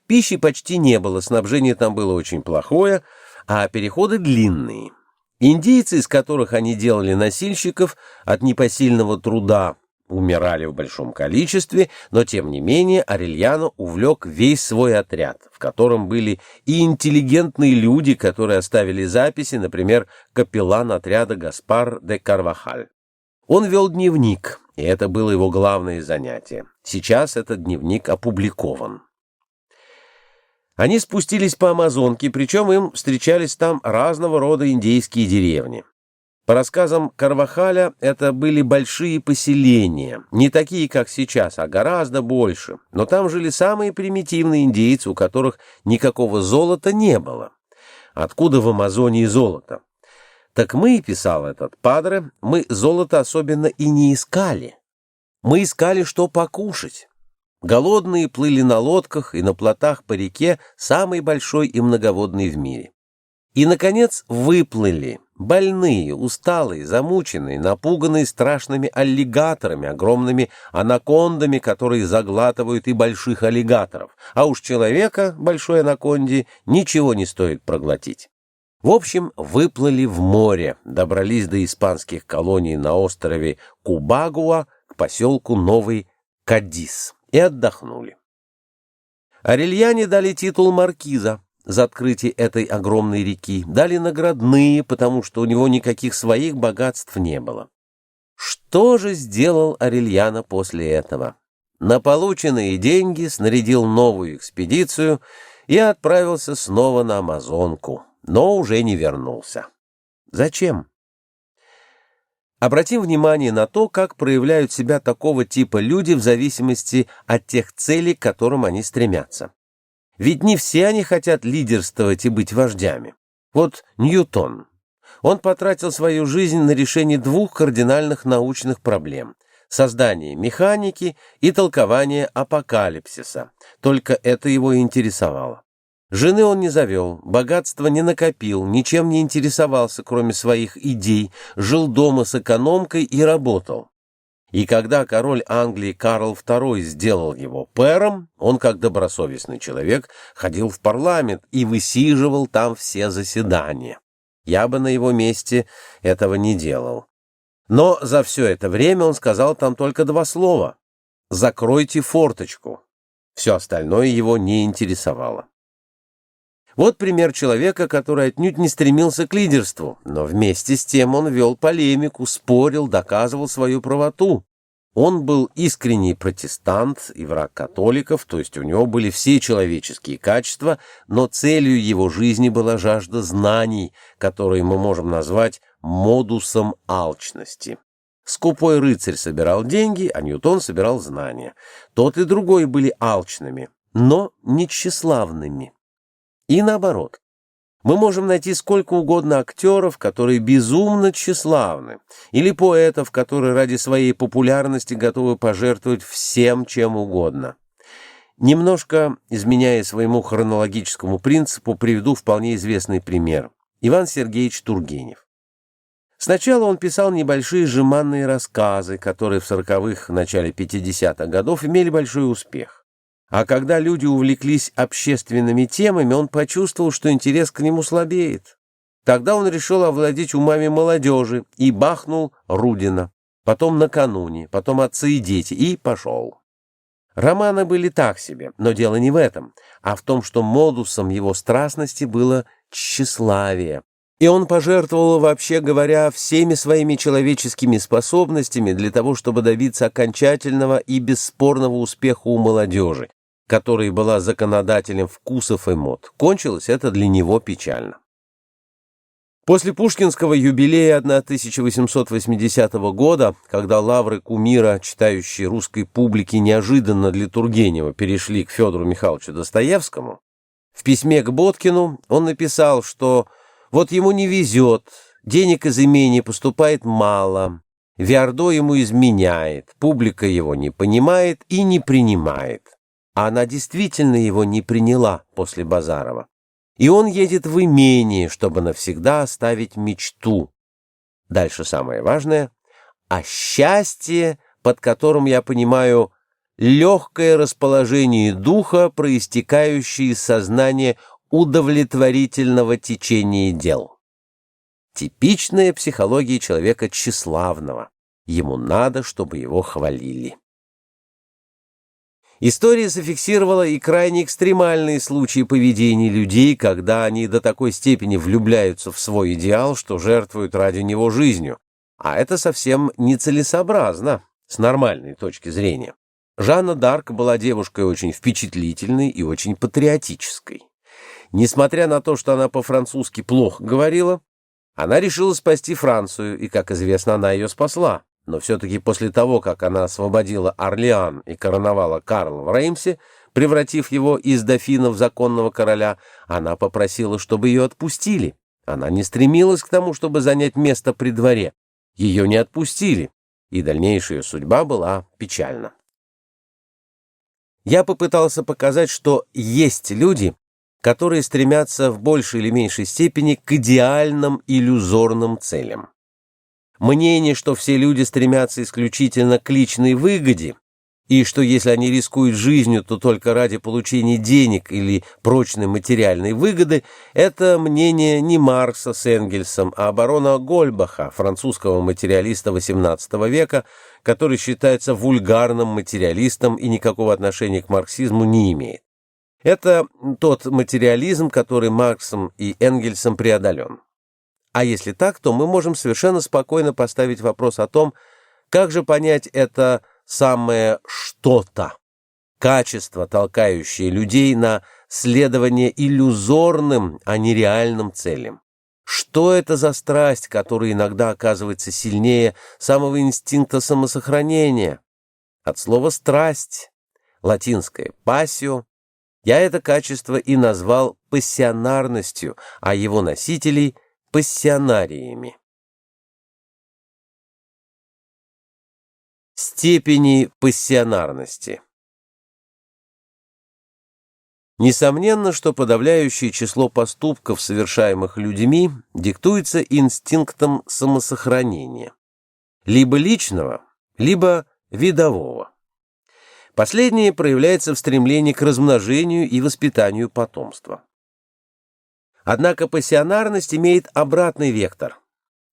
Пищи почти не было, снабжение там было очень плохое, а переходы длинные. Индейцы, из которых они делали носильщиков, от непосильного труда умирали в большом количестве, но тем не менее Орельяно увлек весь свой отряд, в котором были и интеллигентные люди, которые оставили записи, например, капеллан отряда Гаспар де Карвахаль. Он вел дневник, и это было его главное занятие. Сейчас этот дневник опубликован. Они спустились по Амазонке, причем им встречались там разного рода индейские деревни. По рассказам Карвахаля, это были большие поселения, не такие, как сейчас, а гораздо больше. Но там жили самые примитивные индейцы, у которых никакого золота не было. Откуда в Амазонии золото? Так мы, писал этот падре, мы золото особенно и не искали. Мы искали, что покушать. Голодные плыли на лодках и на плотах по реке, самой большой и многоводной в мире. И, наконец, выплыли, больные, усталые, замученные, напуганные страшными аллигаторами, огромными анакондами, которые заглатывают и больших аллигаторов, а уж человека, большой анаконде, ничего не стоит проглотить. В общем, выплыли в море, добрались до испанских колоний на острове Кубагуа к поселку Новый Кадис и отдохнули. Орельяне дали титул маркиза за открытие этой огромной реки, дали наградные, потому что у него никаких своих богатств не было. Что же сделал Орельяно после этого? На полученные деньги снарядил новую экспедицию и отправился снова на Амазонку, но уже не вернулся. Зачем? Обратим внимание на то, как проявляют себя такого типа люди в зависимости от тех целей, к которым они стремятся. Ведь не все они хотят лидерствовать и быть вождями. Вот Ньютон. Он потратил свою жизнь на решение двух кардинальных научных проблем – создание механики и толкование апокалипсиса. Только это его и интересовало. Жены он не завел, богатства не накопил, ничем не интересовался, кроме своих идей, жил дома с экономкой и работал. И когда король Англии Карл II сделал его пэром, он, как добросовестный человек, ходил в парламент и высиживал там все заседания. Я бы на его месте этого не делал. Но за все это время он сказал там только два слова: «Закройте форточку». Все остальное его не интересовало. Вот пример человека, который отнюдь не стремился к лидерству, но вместе с тем он вел полемику, спорил, доказывал свою правоту. Он был искренний протестант и враг католиков, то есть у него были все человеческие качества, но целью его жизни была жажда знаний, которые мы можем назвать модусом алчности. Скупой рыцарь собирал деньги, а Ньютон собирал знания. Тот и другой были алчными, но не тщеславными. И наоборот. Мы можем найти сколько угодно актеров, которые безумно тщеславны, или поэтов, которые ради своей популярности готовы пожертвовать всем, чем угодно. Немножко изменяя своему хронологическому принципу, приведу вполне известный пример. Иван Сергеевич Тургенев. Сначала он писал небольшие жеманные рассказы, которые в 40-х, начале 50-х годов имели большой успех. А когда люди увлеклись общественными темами, он почувствовал, что интерес к нему слабеет. Тогда он решил овладеть умами молодежи и бахнул Рудина, потом «Накануне», потом «Отцы и дети» и пошел. Романы были так себе, но дело не в этом, а в том, что модусом его страстности было тщеславие. И он пожертвовал, вообще говоря, всеми своими человеческими способностями для того, чтобы добиться окончательного и бесспорного успеха у молодежи, которая была законодателем вкусов и мод. Кончилось это для него печально. После пушкинского юбилея 1880 года, когда лавры кумира, читающие русской публике, неожиданно для Тургенева перешли к Федору Михайловичу Достоевскому, в письме к Боткину он написал, что вот ему не везет, денег из имения поступает мало, Виардо ему изменяет, публика его не понимает и не принимает. а она действительно его не приняла после Базарова. И он едет в имение, чтобы навсегда оставить мечту. Дальше самое важное. А счастье, под которым я понимаю легкое расположение духа, проистекающее из сознания удовлетворительного течения дел. Типичная психология человека тщеславного. Ему надо, чтобы его хвалили. История зафиксировала и крайне экстремальные случаи поведения людей, когда они до такой степени влюбляются в свой идеал, что жертвуют ради него жизнью. А это совсем нецелесообразно с нормальной точки зрения. Жанна д'Арк была девушкой очень впечатлительной и очень патриотической. Несмотря на то, что она по-французски плохо говорила, она решила спасти Францию, и, как известно, она ее спасла. Но все-таки после того, как она освободила Орлеан и короновала Карла в Реймсе, превратив его из дофина в законного короля, она попросила, чтобы ее отпустили. Она не стремилась к тому, чтобы занять место при дворе. Ее не отпустили, и дальнейшая ее судьба была печальна. Я попытался показать, что есть люди, которые стремятся в большей или меньшей степени к идеальным иллюзорным целям. Мнение, что все люди стремятся исключительно к личной выгоде, и что если они рискуют жизнью, то только ради получения денег или прочной материальной выгоды, это мнение не Маркса с Энгельсом, а барона Гольбаха, французского материалиста XVIII века, который считается вульгарным материалистом и никакого отношения к марксизму не имеет. Это тот материализм, который Марксом и Энгельсом преодолен. А если так, то мы можем совершенно спокойно поставить вопрос о том, как же понять это самое что-то, качество, толкающее людей на следование иллюзорным, а не реальным целям. Что это за страсть, которая иногда оказывается сильнее самого инстинкта самосохранения? От слова «страсть», латинское «passio», я это качество и назвал пассионарностью, а его носителей – пассионариями. Степени пассионарности. Несомненно, что подавляющее число поступков, совершаемых людьми, диктуется инстинктом самосохранения, либо личного, либо видового. Последнее проявляется в стремлении к размножению и воспитанию потомства. Однако пассионарность имеет обратный вектор,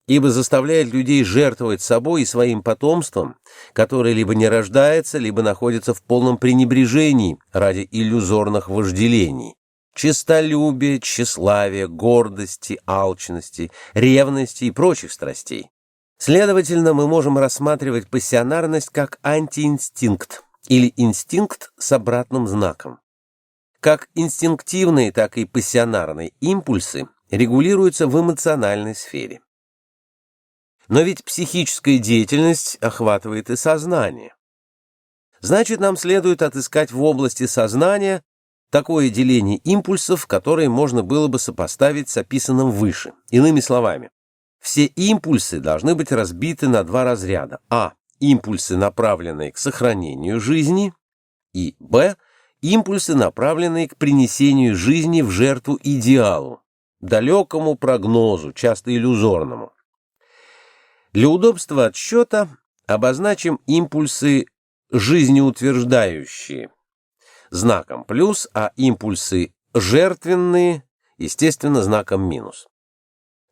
ибо заставляет людей жертвовать собой и своим потомством, которое либо не рождается, либо находится в полном пренебрежении ради иллюзорных вожделений, честолюбия, тщеславия, гордости, алчности, ревности и прочих страстей. Следовательно, мы можем рассматривать пассионарность как антиинстинкт или инстинкт с обратным знаком. Как инстинктивные, так и пассионарные импульсы регулируются в эмоциональной сфере. Но ведь психическая деятельность охватывает и сознание. Значит, нам следует отыскать в области сознания такое деление импульсов, которое можно было бы сопоставить с описанным выше. Иными словами, все импульсы должны быть разбиты на два разряда. А. Импульсы, направленные к сохранению жизни, и Б. Импульсы, направленные к принесению жизни в жертву идеалу, далекому прогнозу, часто иллюзорному. Для удобства отсчета обозначим импульсы жизнеутверждающие знаком плюс, а импульсы жертвенные, естественно, знаком минус.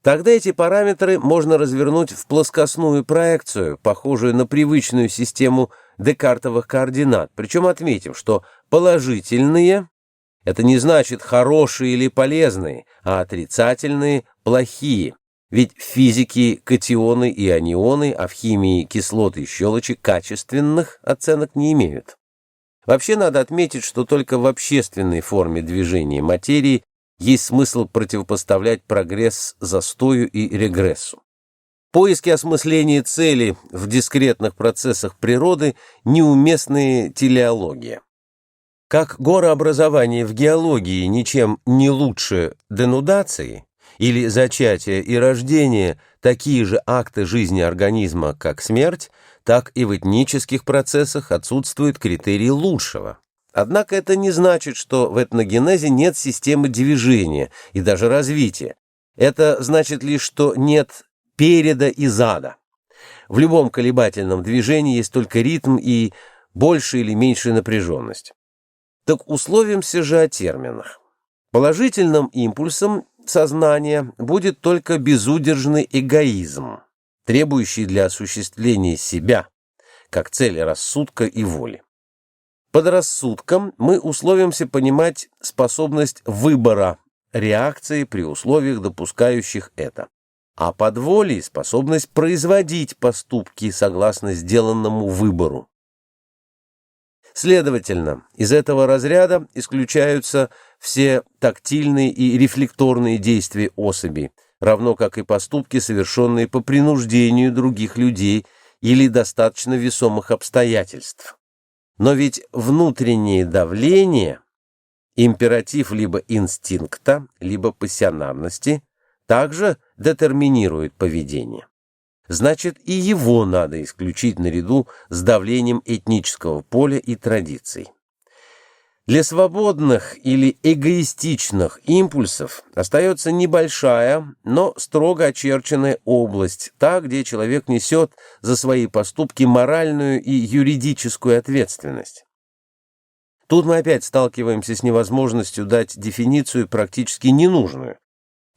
Тогда эти параметры можно развернуть в плоскостную проекцию, похожую на привычную систему декартовых координат, причем отметим, что положительные – это не значит хорошие или полезные, а отрицательные – плохие. Ведь в физике катионы и анионы, а в химии кислоты и щелочи качественных оценок не имеют. Вообще надо отметить, что только в общественной форме движения материи есть смысл противопоставлять прогресс застою и регрессу. Поиски осмысления цели в дискретных процессах природы – неуместная телеология. Как горообразование в геологии ничем не лучше денудации, или зачатие и рождение – такие же акты жизни организма, как смерть, так и в этнических процессах отсутствует критерий лучшего. Однако это не значит, что в этногенезе нет системы движения и даже развития. Это значит лишь, что нет переда и зада. В любом колебательном движении есть только ритм и большая или меньшая напряженность. Так условимся же о терминах. Положительным импульсом сознания будет только безудержный эгоизм, требующий для осуществления себя, как цели рассудка и воли. Под рассудком мы условимся понимать способность выбора реакции при условиях, допускающих это, а под волей способность производить поступки согласно сделанному выбору. Следовательно, из этого разряда исключаются все тактильные и рефлекторные действия особи, равно как и поступки, совершенные по принуждению других людей или достаточно весомых обстоятельств. Но ведь внутреннее давление, императив либо инстинкта, либо пассионарности, также детерминирует поведение. Значит, и его надо исключить наряду с давлением этнического поля и традиций. Для свободных или эгоистичных импульсов остается небольшая, но строго очерченная область, та, где человек несет за свои поступки моральную и юридическую ответственность. Тут мы опять сталкиваемся с невозможностью дать дефиницию практически ненужную.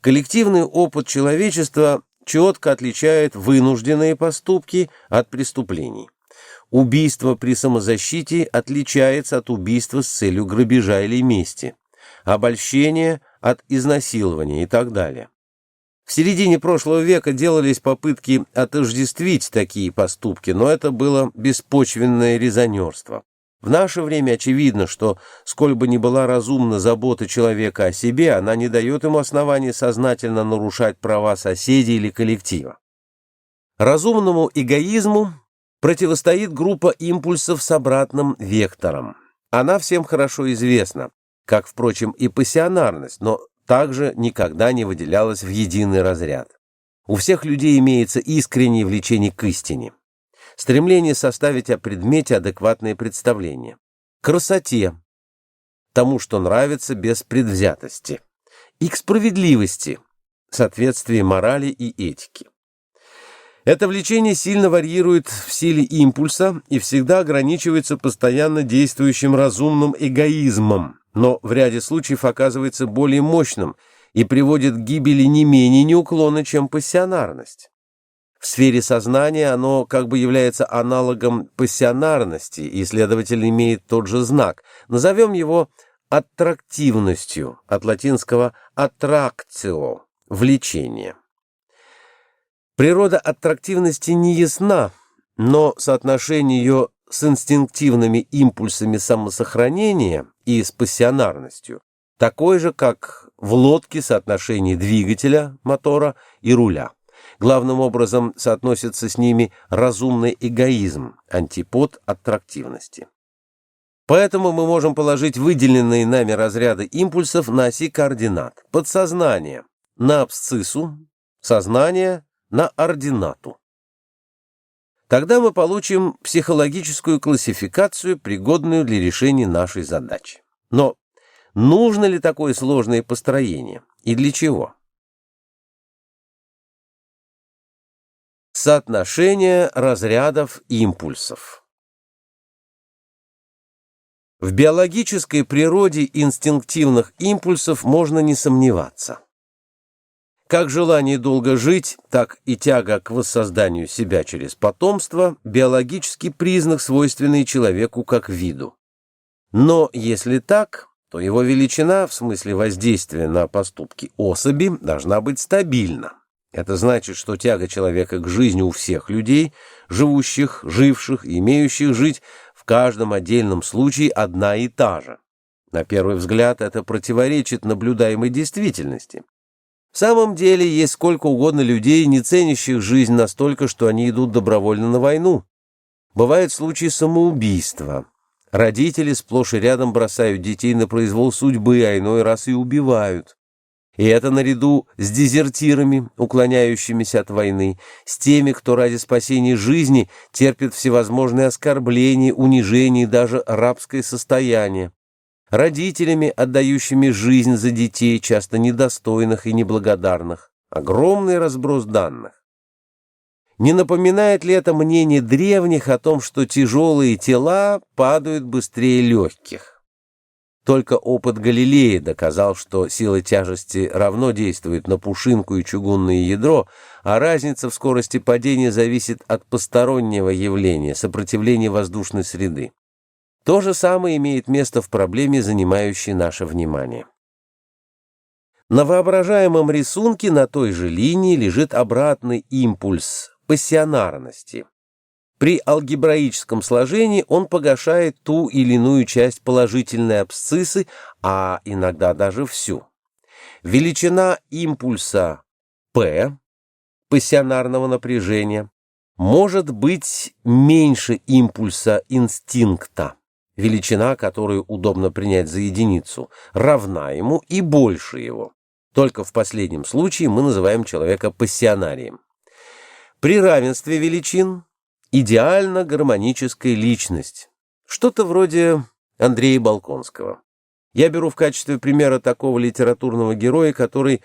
Коллективный опыт человечества четко отличает вынужденные поступки от преступлений. Убийство при самозащите отличается от убийства с целью грабежа или мести, обольщение от изнасилования и так далее. В середине прошлого века делались попытки отождествить такие поступки, но это было беспочвенное резонерство. В наше время очевидно, что, сколь бы ни была разумна забота человека о себе, она не дает ему оснований сознательно нарушать права соседей или коллектива. Разумному эгоизму противостоит группа импульсов с обратным вектором. Она всем хорошо известна, как, впрочем, и пассионарность, но также никогда не выделялась в единый разряд. У всех людей имеется искреннее влечение к истине, стремление составить о предмете адекватное представление, к красоте, тому, что нравится без предвзятости, и к справедливости, соответствии морали и этики. Это влечение сильно варьирует в силе импульса и всегда ограничивается постоянно действующим разумным эгоизмом, но в ряде случаев оказывается более мощным и приводит к гибели не менее неуклонно, чем пассионарность. В сфере сознания оно как бы является аналогом пассионарности и, следовательно, имеет тот же знак. Назовем его аттрактивностью, от латинского attractio – влечение. Природа аттрактивности не ясна, но соотношение ее с инстинктивными импульсами самосохранения и с пассионарностью такое же, как в лодке соотношение двигателя, мотора и руля. Главным образом соотносится с ними разумный эгоизм, антипод аттрактивности. Поэтому мы можем положить выделенные нами разряды импульсов на оси координат. Подсознание на абсциссу, сознание на ординату. Тогда мы получим психологическую классификацию, пригодную для решения нашей задачи. Но нужно ли такое сложное построение и для чего? Соотношение разрядов импульсов. В биологической природе инстинктивных импульсов можно не сомневаться. Как желание долго жить, так и тяга к воссозданию себя через потомство – биологический признак, свойственный человеку как виду. Но если так, то его величина в смысле воздействия на поступки особи должна быть стабильна. Это значит, что тяга человека к жизни у всех людей, живущих, живших и имеющих жить, в каждом отдельном случае одна и та же. На первый взгляд это противоречит наблюдаемой действительности. В самом деле есть сколько угодно людей, не ценящих жизнь настолько, что они идут добровольно на войну. Бывают случаи самоубийства. Родители сплошь и рядом бросают детей на произвол судьбы, а иной раз и убивают. И это наряду с дезертирами, уклоняющимися от войны, с теми, кто ради спасения жизни терпит всевозможные оскорбления, унижения и даже рабское состояние, родителями, отдающими жизнь за детей, часто недостойных и неблагодарных. Огромный разброс данных. Не напоминает ли это мнение древних о том, что тяжелые тела падают быстрее легких? Только опыт Галилея доказал, что сила тяжести равно действует на пушинку и чугунное ядро, а разница в скорости падения зависит от постороннего явления, сопротивления воздушной среды. То же самое имеет место в проблеме, занимающей наше внимание. На воображаемом рисунке на той же линии лежит обратный импульс пассионарности. При алгебраическом сложении он погашает ту или иную часть положительной абсциссы, а иногда даже всю. Величина импульса P, пассионарного напряжения, может быть меньше импульса инстинкта, величина, которую удобно принять за единицу, равна ему и больше его. Только в последнем случае мы называем человека пассионарием. При равенстве величин идеально гармоническая личность, что-то вроде Андрея Болконского. Я беру в качестве примера такого литературного героя, который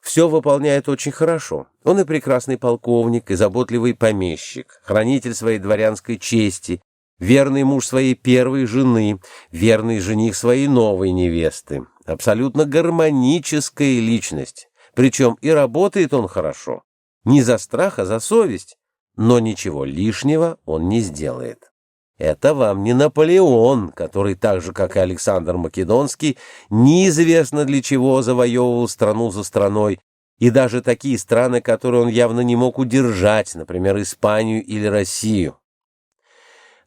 все выполняет очень хорошо. Он и прекрасный полковник, и заботливый помещик, хранитель своей дворянской чести, верный муж своей первой жены, верный жених своей новой невесты. Абсолютно гармоническая личность. Причем и работает он хорошо. Не за страх, а за совесть. Но ничего лишнего он не сделает. Это вам не Наполеон, который так же, как и Александр Македонский, неизвестно для чего завоевывал страну за страной, и даже такие страны, которые он явно не мог удержать, например, Испанию или Россию.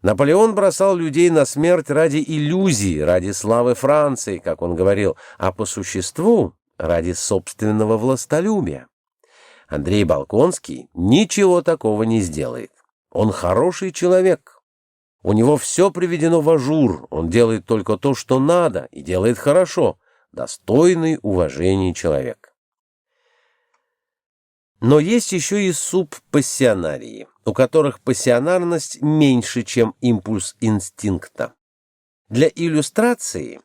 Наполеон бросал людей на смерть ради иллюзии, ради славы Франции, как он говорил, а по существу ради собственного властолюбия. Андрей Болконский ничего такого не сделает. Он хороший человек. У него все приведено в ажур. Он делает только то, что надо, и делает хорошо. Достойный уважения человек. Но есть еще и субпассионарии, у которых пассионарность меньше, чем импульс инстинкта. Для иллюстрации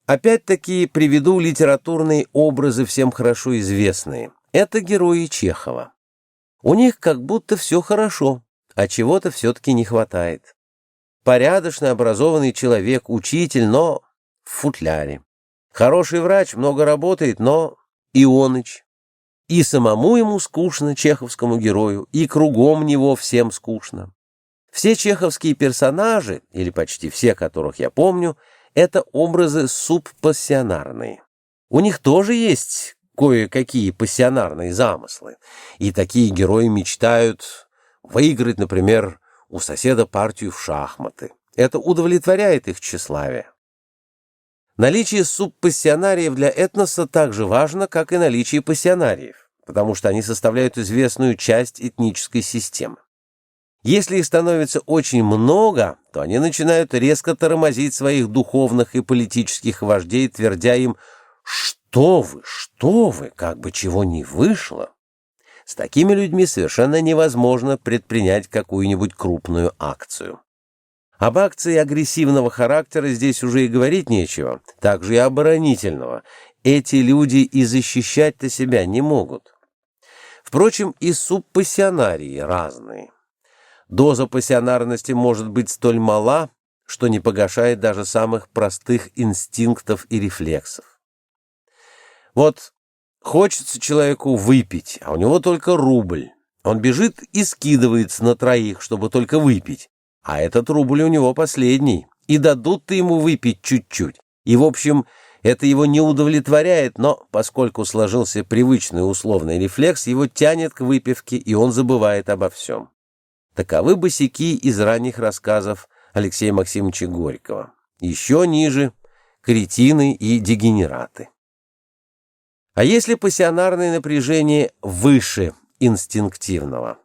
опять-таки приведу литературные образы, всем хорошо известные. Это герои Чехова. У них как будто все хорошо, а чего-то все-таки не хватает. Порядочный, образованный человек, учитель, но в футляре. Хороший врач, много работает, но Ионыч. И самому ему скучно, чеховскому герою, и кругом него всем скучно. Все чеховские персонажи, или почти все, которых я помню, это образы субпассионарные. У них тоже есть кое-какие пассионарные замыслы, и такие герои мечтают выиграть, например, у соседа партию в шахматы. Это удовлетворяет их тщеславие. Наличие субпассионариев для этноса так же важно, как и наличие пассионариев, потому что они составляют известную часть этнической системы. Если их становится очень много, то они начинают резко тормозить своих духовных и политических вождей, твердя им: что вы, как бы чего ни вышло. С такими людьми совершенно невозможно предпринять какую-нибудь крупную акцию. Об акции агрессивного характера здесь уже и говорить нечего, также и оборонительного. Эти люди и защищать-то себя не могут. Впрочем, и субпассионарии разные. Доза пассионарности может быть столь мала, что не погашает даже самых простых инстинктов и рефлексов. Вот хочется человеку выпить, а у него только рубль. Он бежит и скидывается на троих, чтобы только выпить. А этот рубль у него последний, и дадут-то ему выпить чуть-чуть. И, в общем, это его не удовлетворяет, но, поскольку сложился привычный условный рефлекс, его тянет к выпивке, и он забывает обо всем. Таковы босяки из ранних рассказов Алексея Максимовича Горького. Еще ниже — кретины и дегенераты. А если пассионарное напряжение выше инстинктивного,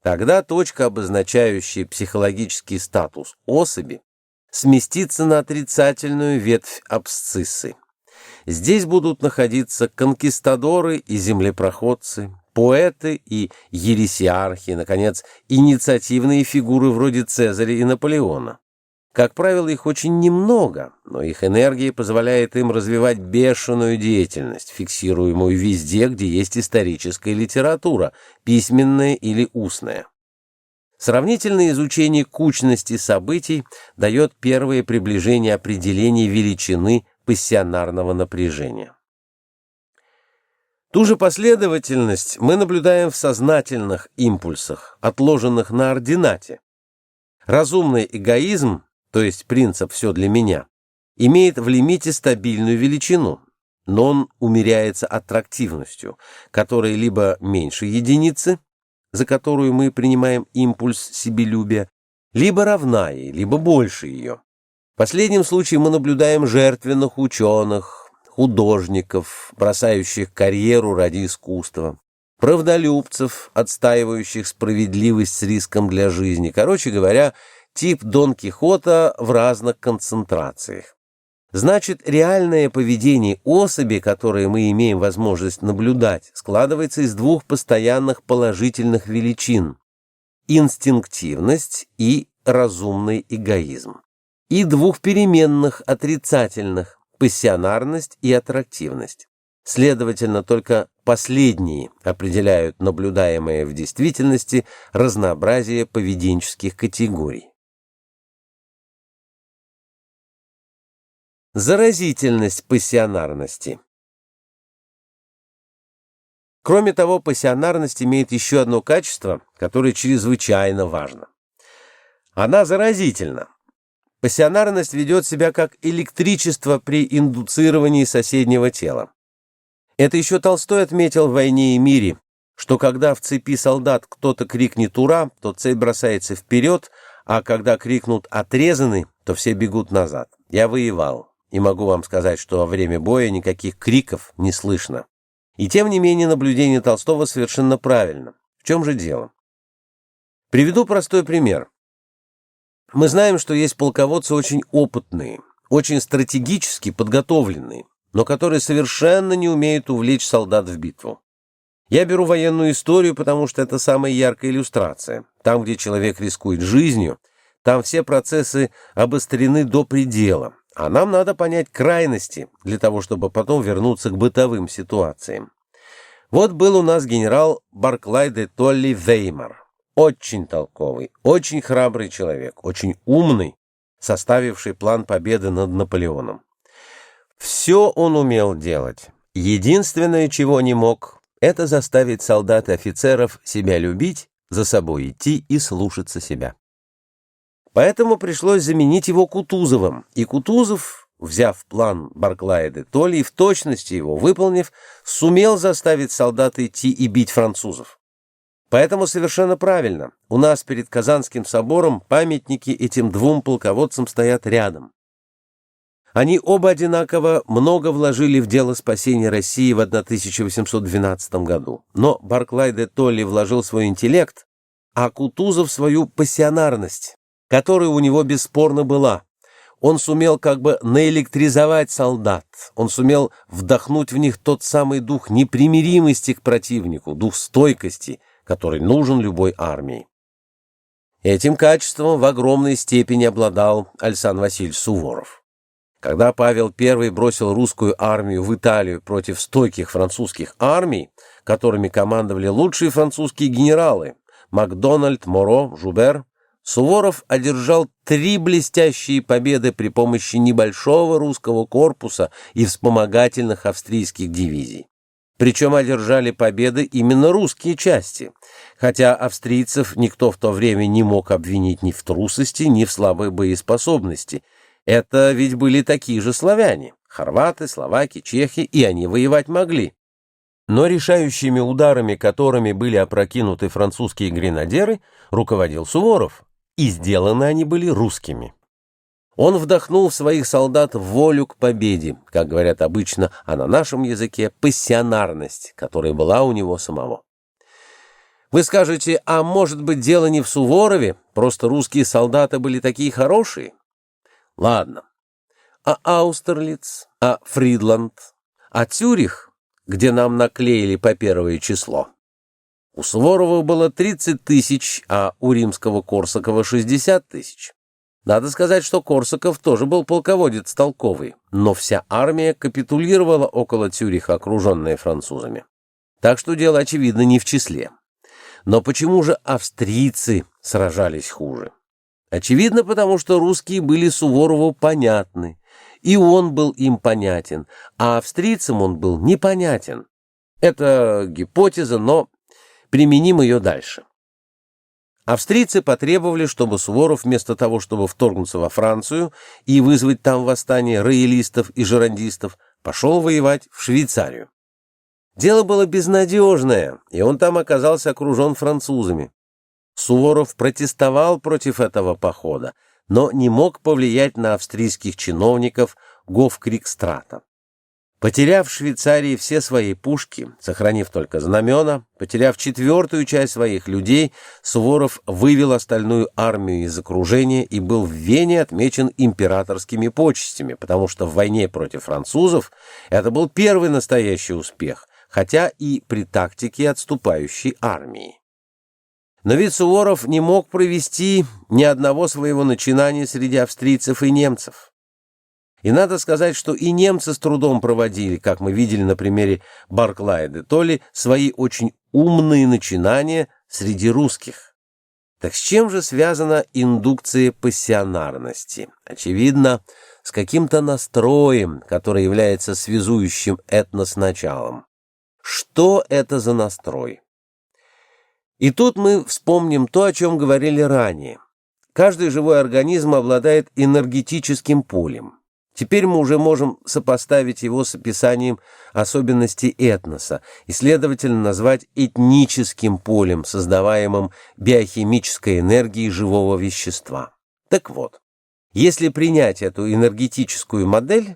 тогда точка, обозначающая психологический статус особи, сместится на отрицательную ветвь абсциссы. Здесь будут находиться конкистадоры и землепроходцы, поэты и ересиархи, наконец, инициативные фигуры вроде Цезаря и Наполеона. Как правило, их очень немного, но их энергия позволяет им развивать бешеную деятельность, фиксируемую везде, где есть историческая литература, письменная или устная. Сравнительное изучение кучности событий дает первое приближение определения величины пассионарного напряжения. Ту же последовательность мы наблюдаем в сознательных импульсах, отложенных на ординате. Разумный эгоизм, то есть принцип «все для меня», имеет в лимите стабильную величину, но он умеряется аттрактивностью, которая либо меньше единицы, за которую мы принимаем импульс себелюбия, либо равна ей, либо больше ее. В последнем случае мы наблюдаем жертвенных ученых, художников, бросающих карьеру ради искусства, правдолюбцев, отстаивающих справедливость с риском для жизни. Короче говоря, тип Дон Кихота в разных концентрациях. Значит, реальное поведение особи, которое мы имеем возможность наблюдать, складывается из двух постоянных положительных величин – инстинктивность и разумный эгоизм, и двух переменных отрицательных – пассионарность и аттрактивность. Следовательно, только последние определяют наблюдаемое в действительности разнообразие поведенческих категорий. Заразительность пассионарности. Кроме того, пассионарность имеет еще одно качество, которое чрезвычайно важно. Она заразительна. Пассионарность ведет себя как электричество при индуцировании соседнего тела. Это еще Толстой отметил в «Войне и мире», что когда в цепи солдат кто-то крикнет «Ура!», то цепь бросается вперед, а когда крикнут «Отрезаны!», то все бегут назад. Я воевал. И могу вам сказать, что во время боя никаких криков не слышно. И тем не менее наблюдение Толстого совершенно правильно. В чем же дело? Приведу простой пример. Мы знаем, что есть полководцы очень опытные, очень стратегически подготовленные, но которые совершенно не умеют увлечь солдат в битву. Я беру военную историю, потому что это самая яркая иллюстрация. Там, где человек рискует жизнью, там все процессы обострены до предела. А нам надо понять крайности, для того, чтобы потом вернуться к бытовым ситуациям. Вот был у нас генерал Барклай де Толли Веймар. Очень толковый, очень храбрый человек, очень умный, составивший план победы над Наполеоном. Все он умел делать. Единственное, чего не мог, это заставить солдат и офицеров себя любить, за собой идти и слушаться себя. Поэтому пришлось заменить его Кутузовым, и Кутузов, взяв план Барклая де Толли и в точности его выполнив, сумел заставить солдат идти и бить французов. Поэтому совершенно правильно, у нас перед Казанским собором памятники этим двум полководцам стоят рядом. Они оба одинаково много вложили в дело спасения России в 1812 году, но Барклай де Толли вложил свой интеллект, а Кутузов свою пассионарность, которая у него бесспорно была. Он сумел как бы наэлектризовать солдат, он сумел вдохнуть в них тот самый дух непримиримости к противнику, дух стойкости, который нужен любой армии. Этим качеством в огромной степени обладал Александр Васильевич Суворов. Когда Павел I бросил русскую армию в Италию против стойких французских армий, которыми командовали лучшие французские генералы Макдональд, Моро, Жубер, Суворов одержал 3 блестящие победы при помощи небольшого русского корпуса и вспомогательных австрийских дивизий. Причем одержали победы именно русские части, хотя австрийцев никто в то время не мог обвинить ни в трусости, ни в слабой боеспособности. Это ведь были такие же славяне, хорваты, словаки, чехи, и они воевать могли. Но решающими ударами, которыми были опрокинуты французские гренадеры, руководил Суворов, и сделаны они были русскими. Он вдохнул в своих солдат волю к победе, как говорят обычно, а на нашем языке пассионарность, которая была у него самого. Вы скажете, а может быть дело не в Суворове, просто русские солдаты были такие хорошие? Ладно. А Аустерлиц, а Фридланд, А Цюрих, где нам наклеили по 1 число, у Суворова было 30 тысяч, а у римского Корсакова 60 тысяч. Надо сказать, что Корсаков тоже был полководец толковый, но вся армия капитулировала около Цюриха, окруженная французами. Так что дело, очевидно, не в числе. Но почему же австрийцы сражались хуже? Очевидно, потому что русские были Суворову понятны, и он был им понятен, а австрийцам он был непонятен. Это гипотеза, но применим ее дальше. Австрийцы потребовали, чтобы Суворов вместо того, чтобы вторгнуться во Францию и вызвать там восстание роялистов и жерандистов, пошел воевать в Швейцарию. Дело было безнадежное, и он там оказался окружен французами. Суворов протестовал против этого похода, но не мог повлиять на австрийских чиновников Гофкригстрата. Потеряв в Швейцарии все свои пушки, сохранив только знамена, потеряв 4-ю часть своих людей, Суворов вывел остальную армию из окружения и был в Вене отмечен императорскими почестями, потому что в войне против французов это был первый настоящий успех, хотя и при тактике отступающей армии. Но ведь Суворов не мог провести ни одного своего начинания среди австрийцев и немцев. И надо сказать, что и немцы с трудом проводили, как мы видели на примере Барклая де Толли, свои очень умные начинания среди русских. Так с чем же связана индукция пассионарности? Очевидно, с каким-то настроем, который является связующим этнос началом. Что это за настрой? И тут мы вспомним то, о чем говорили ранее. Каждый живой организм обладает энергетическим полем. Теперь мы уже можем сопоставить его с описанием особенностей этноса и, следовательно, назвать этническим полем, создаваемым биохимической энергией живого вещества. Так вот, если принять эту энергетическую модель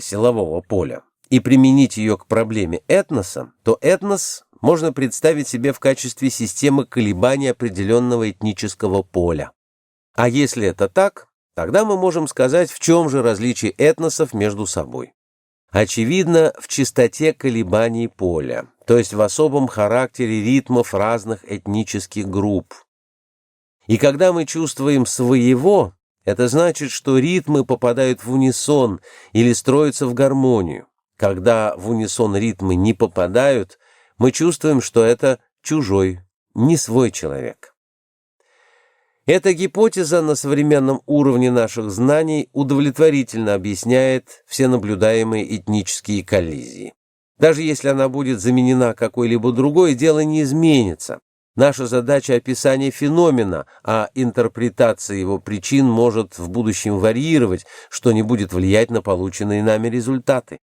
силового поля, и применить ее к проблеме этноса, то этнос можно представить себе в качестве системы колебаний определенного этнического поля. А если это так, тогда мы можем сказать, в чем же различие этносов между собой. Очевидно, в частоте колебаний поля, то есть в особом характере ритмов разных этнических групп. И когда мы чувствуем своего, это значит, что ритмы попадают в унисон или строятся в гармонию. Когда в унисон ритмы не попадают, мы чувствуем, что это чужой, не свой человек. Эта гипотеза на современном уровне наших знаний удовлетворительно объясняет все наблюдаемые этнические коллизии. Даже если она будет заменена какой-либо другой, дело не изменится. Наша задача — описание феномена, а интерпретация его причин может в будущем варьировать, что не будет влиять на полученные нами результаты.